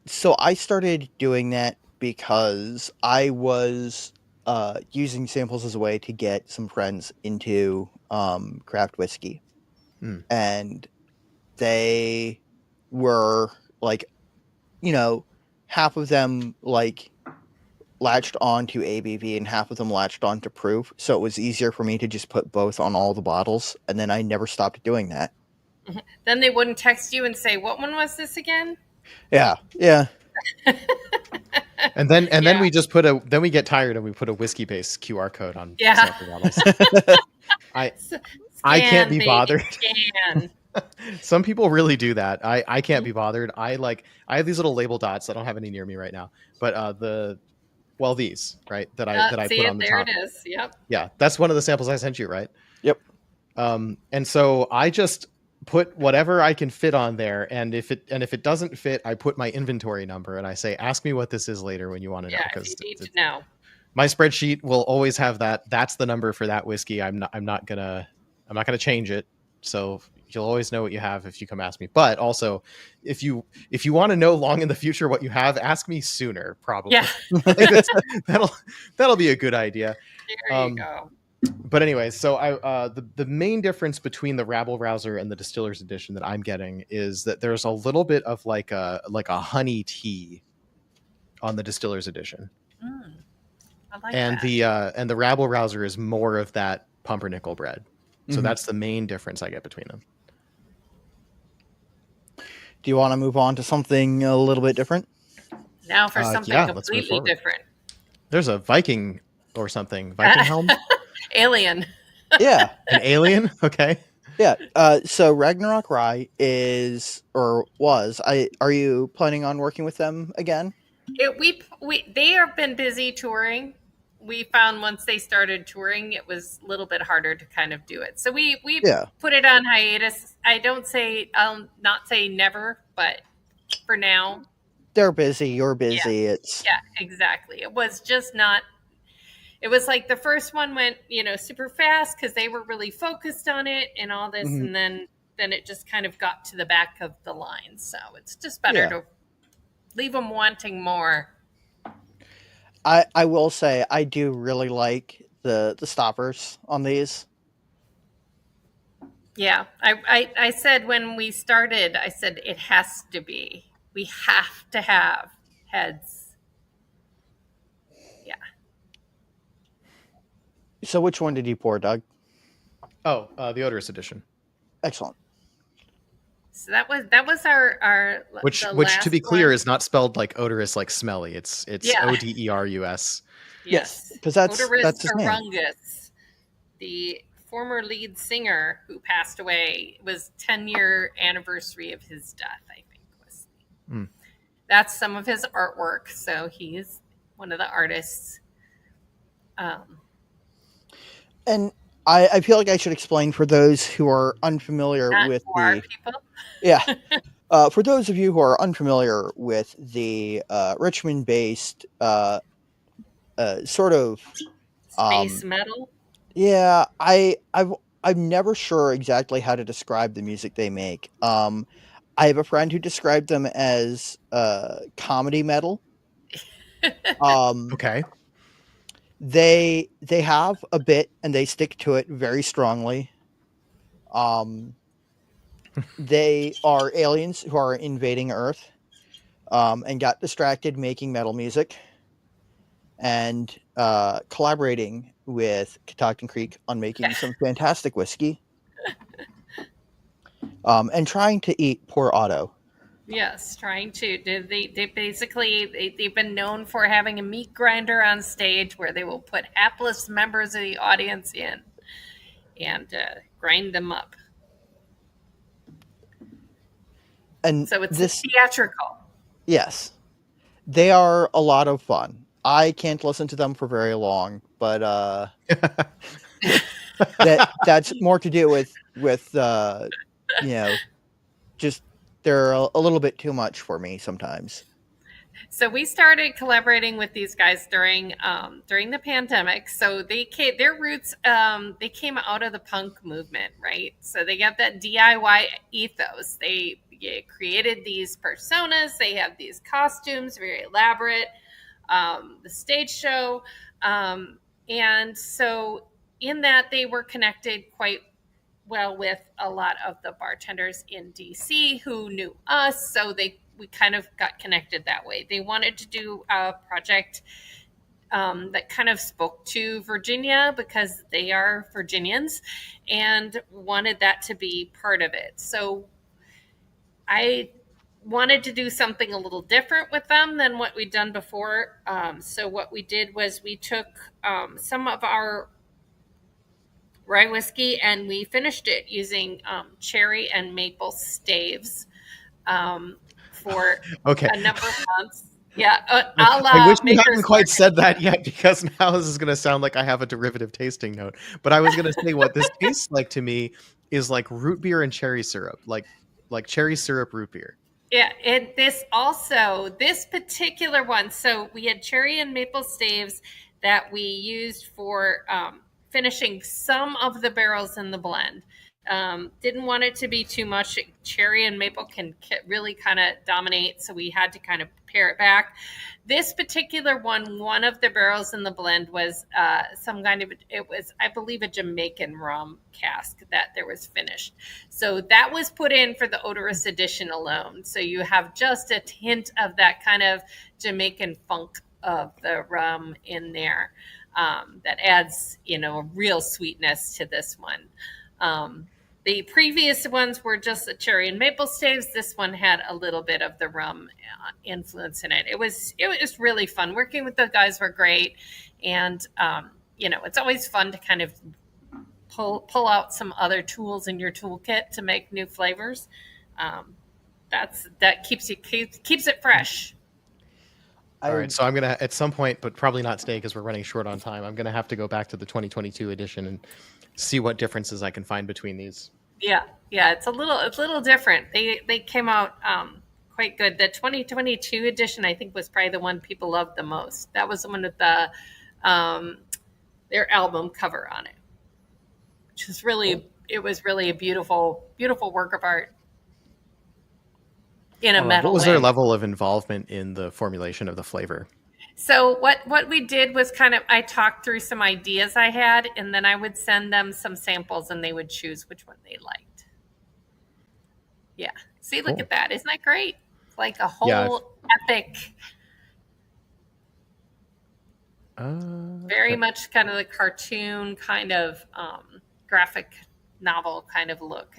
so I started doing that because I was using samples as a way to get some friends into craft whiskey. And they were like, half of them like latched on to ABV and half of them latched on to proof. So it was easier for me to just put both on all the bottles. And then I never stopped doing that. Then they wouldn't text you and say, what one was this again? Yeah. And then we just then we get tired and we put a whiskey based QR code on sample bottles. I can't be bothered. Some people really do that. I can't be bothered. I have these little label dots. I don't have any near me right now, but these, right, that I put on the top. There it is. Yep. Yeah, that's one of the samples I sent you, right? Yep. And so I just put whatever I can fit on there, and if it doesn't fit, I put my inventory number and I say, ask me what this is later when you want to know. Because you need to know. My spreadsheet will always have that. That's the number for that whiskey. I'm not gonna change it. So you'll always know what you have if you come ask me. But also, if you want to know long in the future what you have, ask me sooner, probably. Yeah. that'll be a good idea. There you go. But anyway, so the main difference between the Rabble Rouser and the Distiller's Edition that I'm getting is that there's a little bit of like a honey tea on the Distiller's Edition. I like and that. The Rabble Rouser is more of that pumpernickel bread. So that's the main difference I get between them. Do you want to move on to something a little bit different? Now for something completely different. There's a Viking or something. Viking helm? Alien. Yeah. An alien? Okay. Yeah. So Ragnarok Rye was. Are you planning on working with them again? They have been busy touring. We found once they started touring, it was a little bit harder to kind of do it. So we put it on hiatus. I'll not say never, but for now. They're busy. You're busy. Yeah, exactly. It was just not. It was like the first one went, super fast because they were really focused on it and all this. And then it just kind of got to the back of the line. So it's just better to leave them wanting more. I will say I do really like the stoppers on these. Yeah. I said when we started, I said it has to be. We have to have heads. Yeah. So which one did you pour, Doug? Oh, the Odorous Edition. Excellent. So that was our which to be clear is not spelled like odorous, like smelly. It's Oderus. Yes, because that's his Orungus, name. The former lead singer who passed away. It was 10-year anniversary of his death, I think was. That's some of his artwork. So he's one of the artists. And I feel like I should explain for those who are unfamiliar with the people. Yeah. For those of you who are unfamiliar with the Richmond-based sort of space metal. Yeah, I'm never sure exactly how to describe the music they make. I have a friend who described them as comedy metal. Okay. They have a bit and they stick to it very strongly. They are aliens who are invading Earth and got distracted making metal music and collaborating with Catoctin Creek on making some fantastic whiskey and trying to eat poor Otto. Yes, trying to. They basically they've been known for having a meat grinder on stage where they will put hapless members of the audience in and grind them up. And So it's this, theatrical. yes, they are a lot of fun. I can't listen to them for very long, but that's more to do with you know, just they're a little bit too much for me sometimes. So we started collaborating with these guys during the pandemic. So their roots they came out of the punk movement, right? So they have that DIY ethos. They created these personas. They have these costumes, very elaborate. The stage show, and so in that they were connected quite well with a lot of the bartenders in DC who knew us, so we kind of got connected that way. They wanted to do a project that kind of spoke to Virginia because they are Virginians and wanted that to be part of it. So I wanted to do something a little different with them than what we'd done before. So what we did was we took some of our rye whiskey and we finished it using cherry and maple staves for Okay. a number of months. Yeah, I wish you Maker's hadn't quite Mark. said that yet, because now this is going to sound like I have a derivative tasting note. But I was going to say what this tastes like to me is like root beer and cherry syrup, like cherry syrup root beer. Yeah, and this particular one, so we had cherry and maple staves that we used for finishing some of the barrels in the blend. Didn't want it to be too much. Cherry and maple can really kind of dominate, so we had to kind of pare it back. This particular one of the barrels in the blend was some kind of, it was, I believe, a Jamaican rum cask that there was finished. So that was put in for the odorous addition alone. So you have just a hint of that kind of Jamaican funk of the rum in there that adds, a real sweetness to this one. The previous ones were just the cherry and maple staves. This one had a little bit of the rum influence in it. It was really fun. Working with the guys were great, and it's always fun to kind of pull out some other tools in your toolkit to make new flavors. That keeps it fresh. All right, so I'm gonna at some point, but probably not today because we're running short on time. I'm gonna have to go back to the 2022 edition and see what differences I can find between these. Yeah, it's a little different. They came out quite good. The 2022 edition, I think, was probably the one people loved the most. That was the one with the their album cover on it, which was really a beautiful work of art in a metal What was way. their level of involvement in the formulation of the flavor? So what we did was I talked through some ideas I had, and then I would send them some samples, and they would choose which one they liked. Yeah. See, look at that. Isn't that great? It's like a whole epic. Very much kind of the cartoon kind of graphic novel kind of look.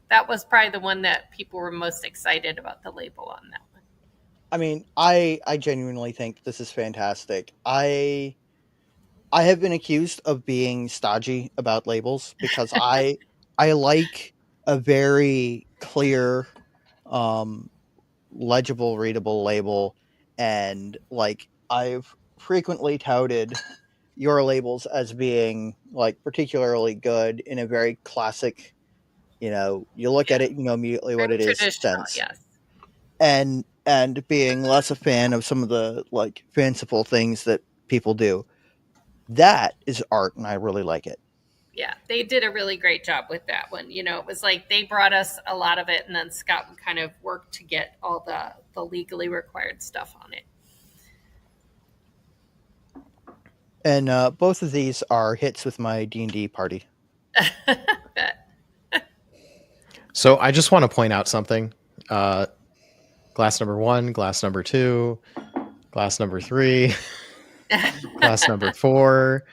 That was probably the one that people were most excited about the label on that one. I mean, I genuinely think this is fantastic. I have been accused of being stodgy about labels because I like a very clear, legible, readable label, and like I've frequently touted your labels as being like particularly good in a very classic, you look at it, you know immediately what it is sense. Yes. And being less a fan of some of the like fanciful things that people do. That is art, and I really like it. Yeah, they did a really great job with that one. It was like they brought us a lot of it, and then Scott would kind of work to get all the legally required stuff on it. And both of these are hits with my D&D party. So I just want to point out something. Glass number 1, glass number 2, glass number 3, glass number 4.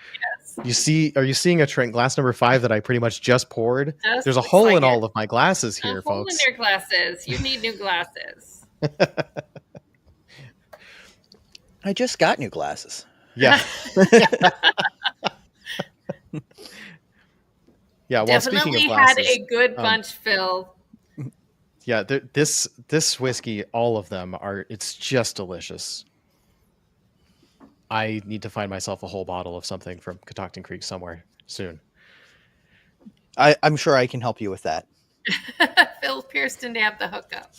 Yes. Are you seeing a trend? Glass number 5 that I pretty much just poured. Just There's a looks hole like in all of my glasses here, a hole folks. in your glasses. You need new glasses. I just got new glasses. Yeah. Yeah. Well, speaking of Definitely glasses, had a good bunch, Phill. yeah, this whiskey, all of them it's just delicious. I need to find myself a whole bottle of something from Catoctin Creek somewhere soon. I'm sure I can help you with that. Phill Pearson to have the hookup.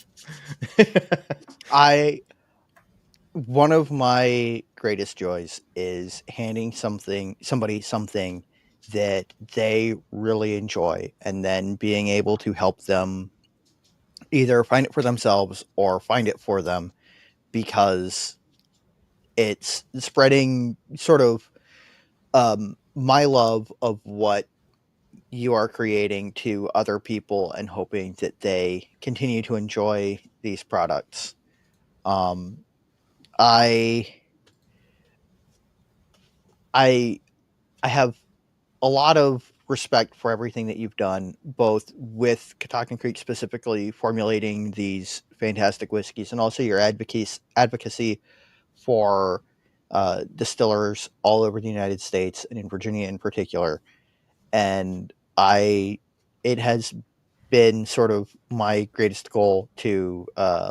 One of my greatest joys is handing somebody something that they really enjoy, and then being able to help them either find it for themselves or find it for them, because it's spreading sort of my love of what you are creating to other people and hoping that they continue to enjoy these products. I have a lot of respect for everything that you've done, both with Catoctin Creek specifically formulating these fantastic whiskeys, and also your advocacy for distillers all over the United States and in Virginia in particular. And it has been sort of my greatest goal to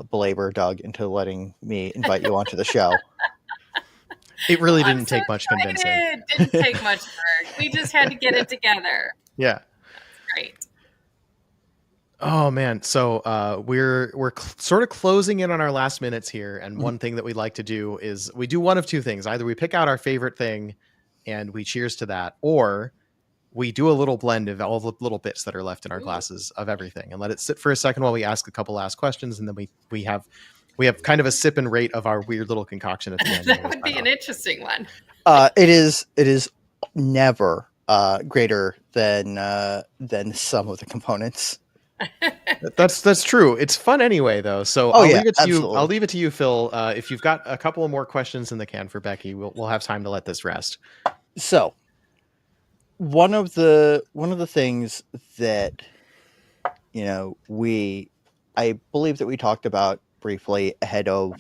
belabor Doug into letting me invite you onto the show. It really didn't take much convincing. It didn't take much work. We just had to get it together. Yeah. That's great. Oh man, so we're sort of closing in on our last minutes here, and one thing that we like to do is we do one of two things: either we pick out our favorite thing and we cheers to that, or we do a little blend of all the little bits that are left in our glasses of everything, and let it sit for a second while we ask a couple last questions, and then we have kind of a sip and rate of our weird little concoction at the end. That would be an interesting one. It is never greater than some of the components. That's true. It's fun anyway, though. So I'll leave it to you. I'll leave it to you, Phill. If you've got a couple of more questions in the can for Becky, we'll have time to let this rest. So one of the things that I believe that we talked about briefly ahead of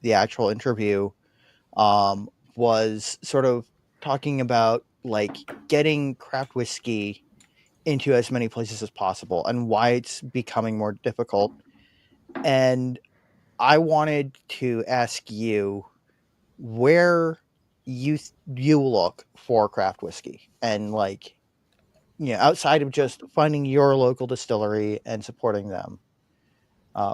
the actual interview was sort of talking about like getting craft whiskey into as many places as possible and why it's becoming more difficult. And I wanted to ask you where you look for craft whiskey, and outside of just finding your local distillery and supporting them,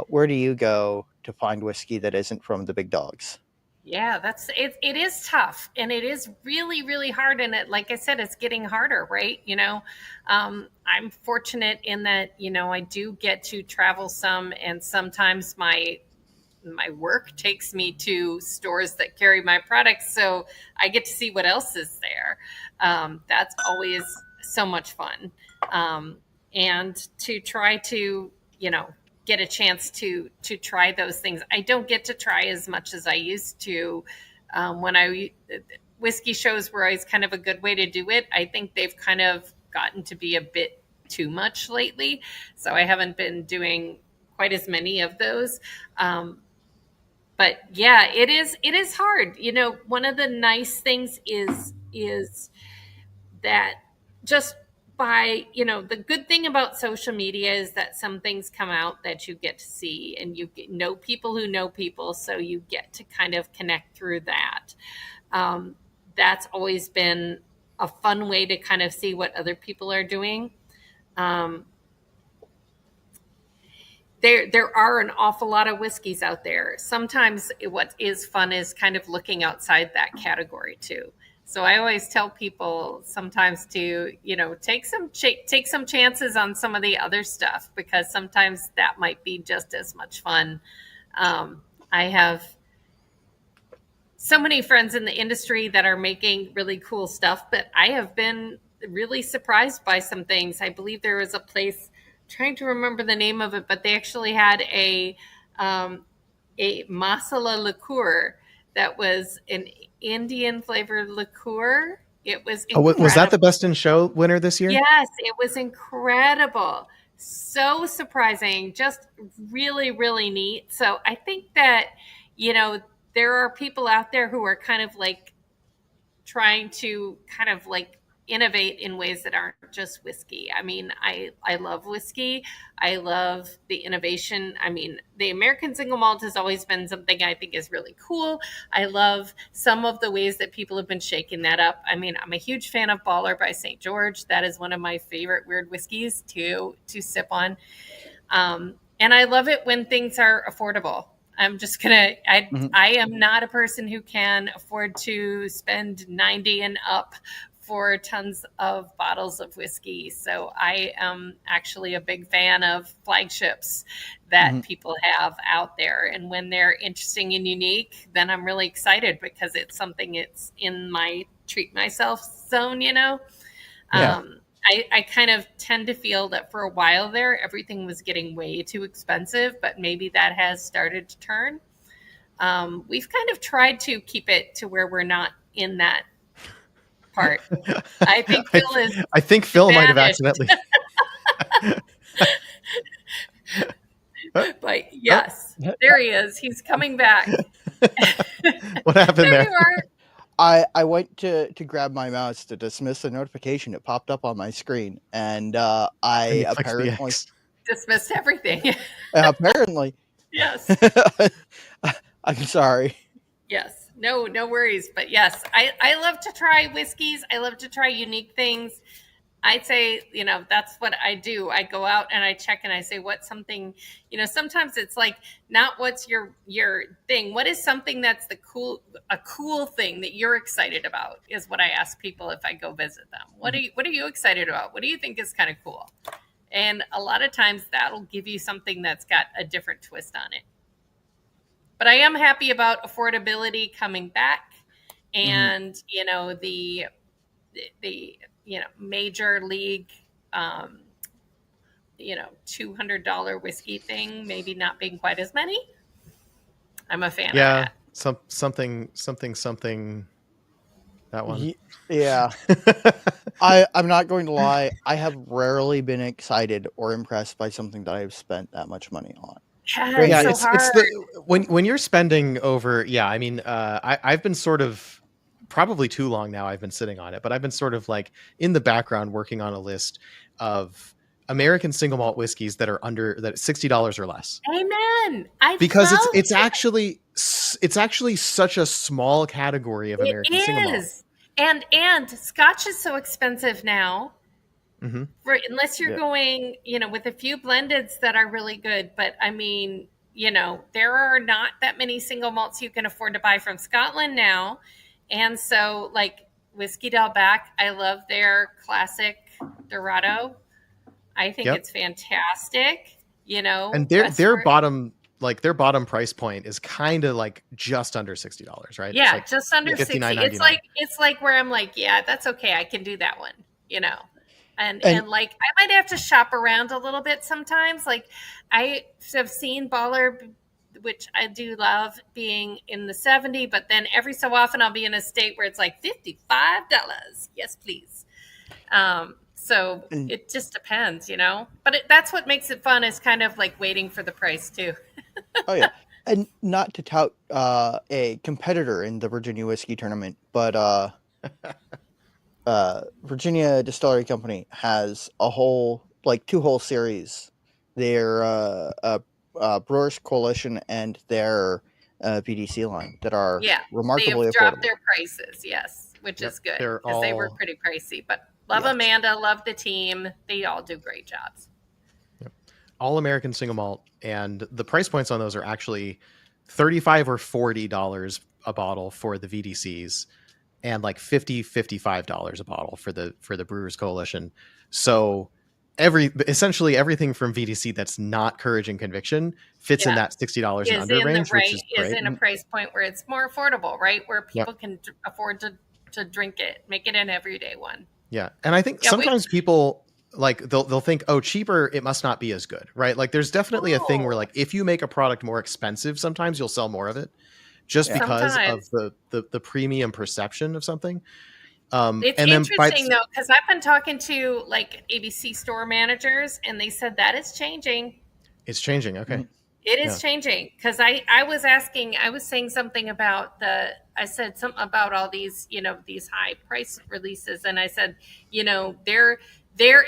where do you go to find whiskey that isn't from the big dogs? Yeah, it is tough, and it is really, really hard. And like I said, it's getting harder, right? I'm fortunate in that, I do get to travel some, and sometimes my work takes me to stores that carry my products. So I get to see what else is there. That's always so much fun. And to try to, get a chance to try those things. I don't get to try as much as I used to. Whiskey shows were always kind of a good way to do it. I think they've kind of gotten to be a bit too much lately. So I haven't been doing quite as many of those. But yeah, it is hard. One of the nice things is that just by, the good thing about social media is that some things come out that you get to see, and you know people who know people. So you get to kind of connect through that. That's always been a fun way to kind of see what other people are doing. There are an awful lot of whiskeys out there. Sometimes what is fun is kind of looking outside that category too. So I always tell people sometimes to, take some chances on some of the other stuff, because sometimes that might be just as much fun. I have so many friends in the industry that are making really cool stuff, but I have been really surprised by some things. I believe there was a place, trying to remember the name of it, but they actually had a masala liqueur that was an Indian flavored liqueur. It was Was that the incredible. Best in Show winner this year? Yes, it was incredible. So surprising, just really, really neat. So I think that, there are people out there who are kind of like trying to kind of like innovate in ways that aren't just whiskey. I mean, I love whiskey. I love the innovation. I mean, the American single malt has always been something I think is really cool. I love some of the ways that people have been shaking that up. I mean, I'm a huge fan of Baller by St. George. That is one of my favorite weird whiskeys to sip on. And I love it when things are affordable. I'm just gonna. I am not a person who can afford to spend 90 and up for tons of bottles of whiskey. So I am actually a big fan of flagships that people have out there, and when they're interesting and unique, then I'm really excited because it's something it's in my treat myself zone. Yeah. I kind of tend to feel that for a while there, everything was getting way too expensive, but maybe that has started to turn. We've kind of tried to keep it to where we're not in that part. I think Phill is. I think Phill might have vanished. accidentally. But yes, there he is. He's coming back. What happened There there? you are. I went to grab my mouse to dismiss a notification that popped up on my screen, and I And you clicked the apparently X. Dismissed everything. apparently Yes. I'm sorry. Yes. No worries. But yes, I love to try whiskeys. I love to try unique things. I'd say, that's what I do. I go out and I check and I say, what's something, sometimes it's like, not what's your thing. What is something that's a cool thing that you're excited about is what I ask people if I go visit them. What are you excited about? What do you think is kind of cool? And a lot of times that'll give you something that's got a different twist on it. But I am happy about affordability coming back, and the major league, $200 whiskey thing maybe not being quite as many. I'm a fan of that. Something. That one. Yeah. I'm not going to lie. I have rarely been excited or impressed by something that I've spent that much money on. Yeah, it's so hard. It's when you're spending over. Yeah, I mean, I've been sort of probably too long now. I've been sitting on it, but I've been sort of like in the background working on a list of American single malt whiskeys that are under that $60 or less. Amen. Because it's actually such a small category of American single malt. And Scotch is so expensive now. Unless you're going, with a few blendeds that are really good. But I mean, there are not that many single malts you can afford to buy from Scotland now. And so like Whiskey Delbecq, I love their classic Dorado. I think it's fantastic, And their bottom price point is kind of like just under $60, right? Yeah, like just under 60. It's like where I'm like, yeah, that's okay. I can do that one, And like I might have to shop around a little bit sometimes. Like I have seen Baller, which I do love, being in the 70, but then every so often I'll be in a state where it's like $55. Yes, please. So it just depends, But that's what makes it fun, is kind of like waiting for the price too. Oh yeah, and not to tout a competitor in the Virginia Whiskey Tournament, but Virginia Distillery Company has two whole series. Their Brewers Coalition and their VDC line that are remarkably they've dropped their prices, yes, which is good because they were pretty pricey. But love Amanda, love the team. They all do great jobs. All American single malt, and the price points on those are actually $35 or $40 a bottle for the VDCs, and like $55 a bottle for the Brewers Coalition. So essentially everything from VDC that's not Courage and Conviction fits in that $60 and under range, which is great. Is in a price point where it's more affordable, right? Where people can afford to drink it, make it an everyday one. Yeah, and I think sometimes people like they'll think, oh, cheaper, it must not be as good, right? Like there's definitely a thing where like if you make a product more expensive, sometimes you'll sell more of it, just because of the premium perception of something. It's And then interesting though, because I've been talking to like ABC store managers, and they said that is changing. it's changing. Okay. It is changing, because I was saying something about I said something about all these, these high price releases. And I said, they're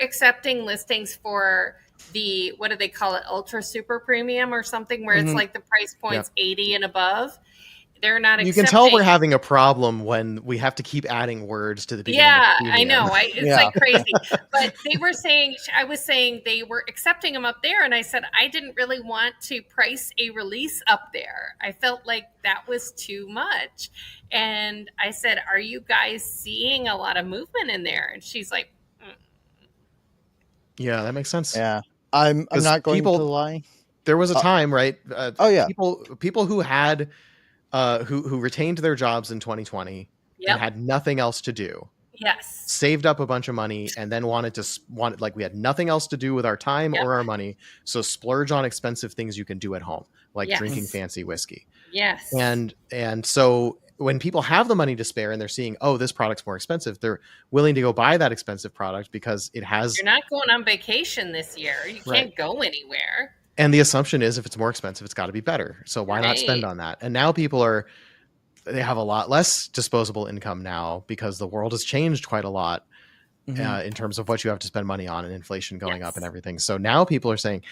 accepting listings for the, what do they call it? Ultra super premium or something, where it's like the price point's 80 and above. They're not accepting. You can tell we're having a problem when we have to keep adding words to the beginning. Yeah, I know. It's like crazy. But I was saying they were accepting them up there. And I said, I didn't really want to price a release up there. I felt like that was too much. And I said, are you guys seeing a lot of movement in there? And she's like, Yeah, that makes sense. Yeah. I'm not going to lie. There was a time, right? Yeah. People who had, who retained their jobs in 2020 and had nothing else to do. Yes. Saved up a bunch of money and then wanted we had nothing else to do with our time or our money. So splurge on expensive things you can do at home, like drinking fancy whiskey. Yes. And so when people have the money to spare and they're seeing, oh, this product's more expensive, they're willing to go buy that expensive product because it has. You're not going on vacation this year. You can't go anywhere. And the assumption is if it's more expensive, it's got to be better. So why not spend on that? And now they have a lot less disposable income now because the world has changed quite a lot in terms of what you have to spend money on and inflation going up and everything. So now people are saying,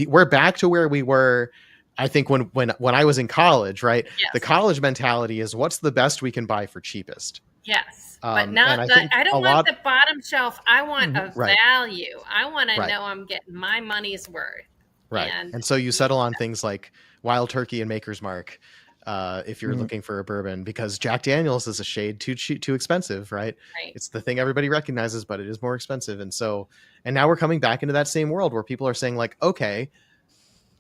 we're back to where we were. I think when I was in college, right? Yes. The college mentality is what's the best we can buy for cheapest. Yes. But not I don't want the bottom shelf. I want a value. I want to know I'm getting my money's worth. Right. And so you settle on things like Wild Turkey and Maker's Mark if you're looking for a bourbon, because Jack Daniel's is a shade too expensive, right? It's the thing everybody recognizes, but it is more expensive. And now we're coming back into that same world where people are saying like, okay,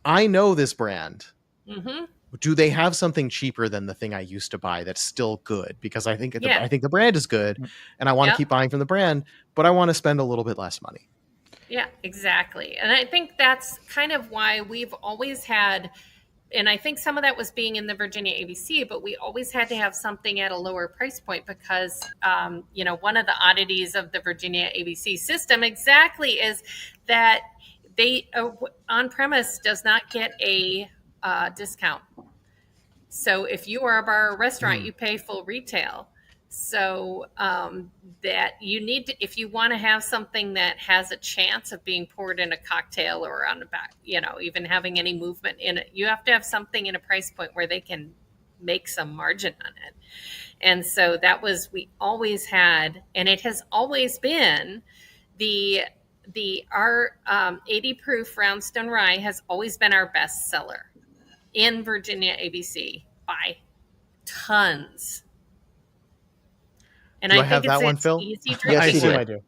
I know this brand. Do they have something cheaper than the thing I used to buy that's still good? Because I think the brand is good and I want to keep buying from the brand, but I want to spend a little bit less money. Yeah, exactly. And I think that's kind of why we've always had, and I think some of that was being in the Virginia ABC, but we always had to have something at a lower price point because, one of the oddities of the Virginia ABC system exactly is that they on-premise does not get a discount. So if you are a bar or restaurant, you pay full retail. So that you need to, if you want to have something that has a chance of being poured in a cocktail or on the back, even having any movement in it, you have to have something in a price point where they can make some margin on it. And so we always had, and it has always been our 80 proof Roundstone Rye has always been our best seller in Virginia ABC by tons. And I have that one, Phil? Easy drinking. Yes, I do.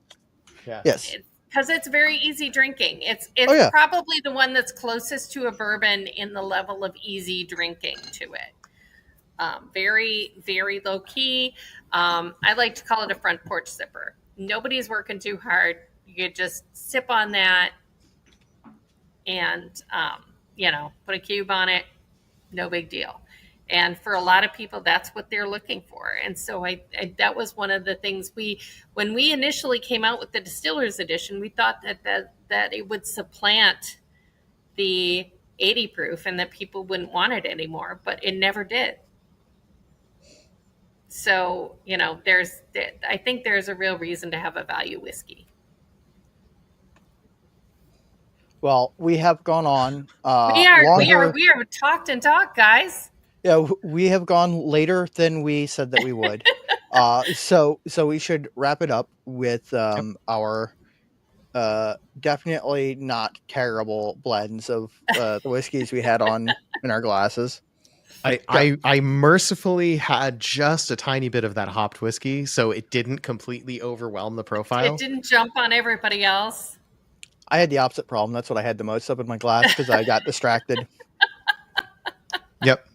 Yeah. Yes. Because it's very easy drinking. It's probably the one that's closest to a bourbon in the level of easy drinking to it. Very, very low key. I like to call it a front porch sipper. Nobody's working too hard. You could just sip on that and, put a cube on it. No big deal. And for a lot of people, that's what they're looking for. And so that was one of the things when we initially came out with the Distiller's Edition, we thought that it would supplant the 80 proof and that people wouldn't want it anymore, but it never did. So, I think there's a real reason to have a value whiskey. Well, we have gone on. We are talked and talked, guys. Yeah, we have gone later than we said that we would. So we should wrap it up with our definitely not terrible blends of the whiskeys we had on in our glasses. I mercifully had just a tiny bit of that hopped whiskey, so it didn't completely overwhelm the profile. It didn't jump on everybody else. I had the opposite problem. That's what I had the most of in my glass because I got distracted. Yep.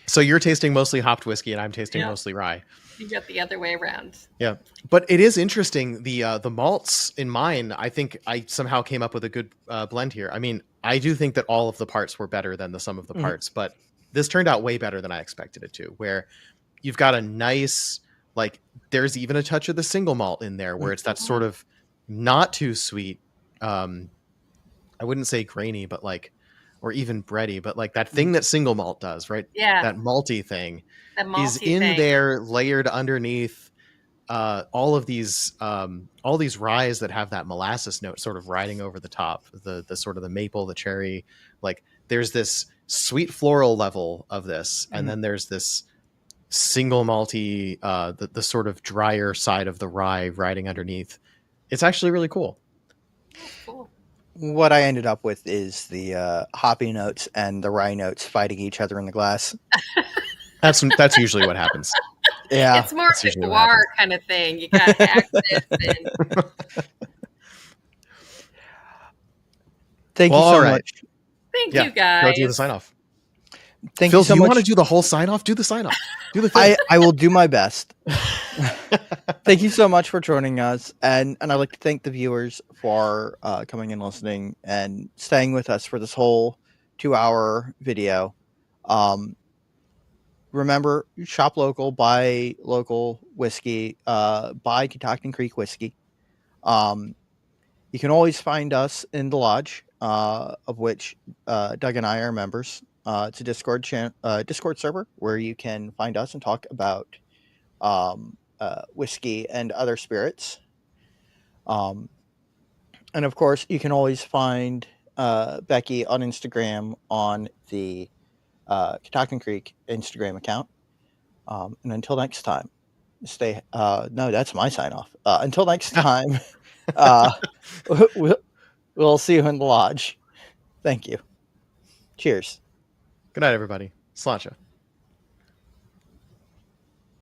So you're tasting mostly hopped whiskey and I'm tasting mostly rye. You got the other way around. Yeah. But it is interesting. The malts in mine, I think I somehow came up with a good blend here. I mean, I do think that all of the parts were better than the sum of the parts, but this turned out way better than I expected it to, where you've got a nice Like there's even a touch of the single malt in there where it's that sort of not too sweet. I wouldn't say grainy, but like, or even bready, but like that thing that single malt does, right? Yeah. That malty thing The malty is in thing. there, layered underneath all these ryes that have that molasses note sort of riding over the top, the sort of the maple, the cherry. Like there's this sweet floral level of this, and then there's this single malty, the sort of drier side of the rye riding underneath. It's actually really cool. Cool. What I ended up with is the hoppy notes and the rye notes fighting each other in the glass. That's usually what happens. Yeah, it's more of a noir kind of thing. You got accents and Thank you so much. Thank you guys. Go do the sign off. Thank Phil, you so do you much. want to do the whole sign off? Do the sign off. Do the thing. I will do my best. Thank you so much for joining us, and I'd like to thank the viewers for coming and listening and staying with us for this whole 2-hour video. Remember, shop local, buy local whiskey, buy Catoctin Creek whiskey. You can always find us in the lodge, of which Doug and I are members. It's a Discord Discord server where you can find us and talk about whiskey and other spirits. And of course, you can always find Becky on Instagram on the Catoctin Creek Instagram account. And until next time, stay. No, that's my sign off. Until next time, we'll see you in the lodge. Thank you. Cheers. Good night, everybody. Sláinte.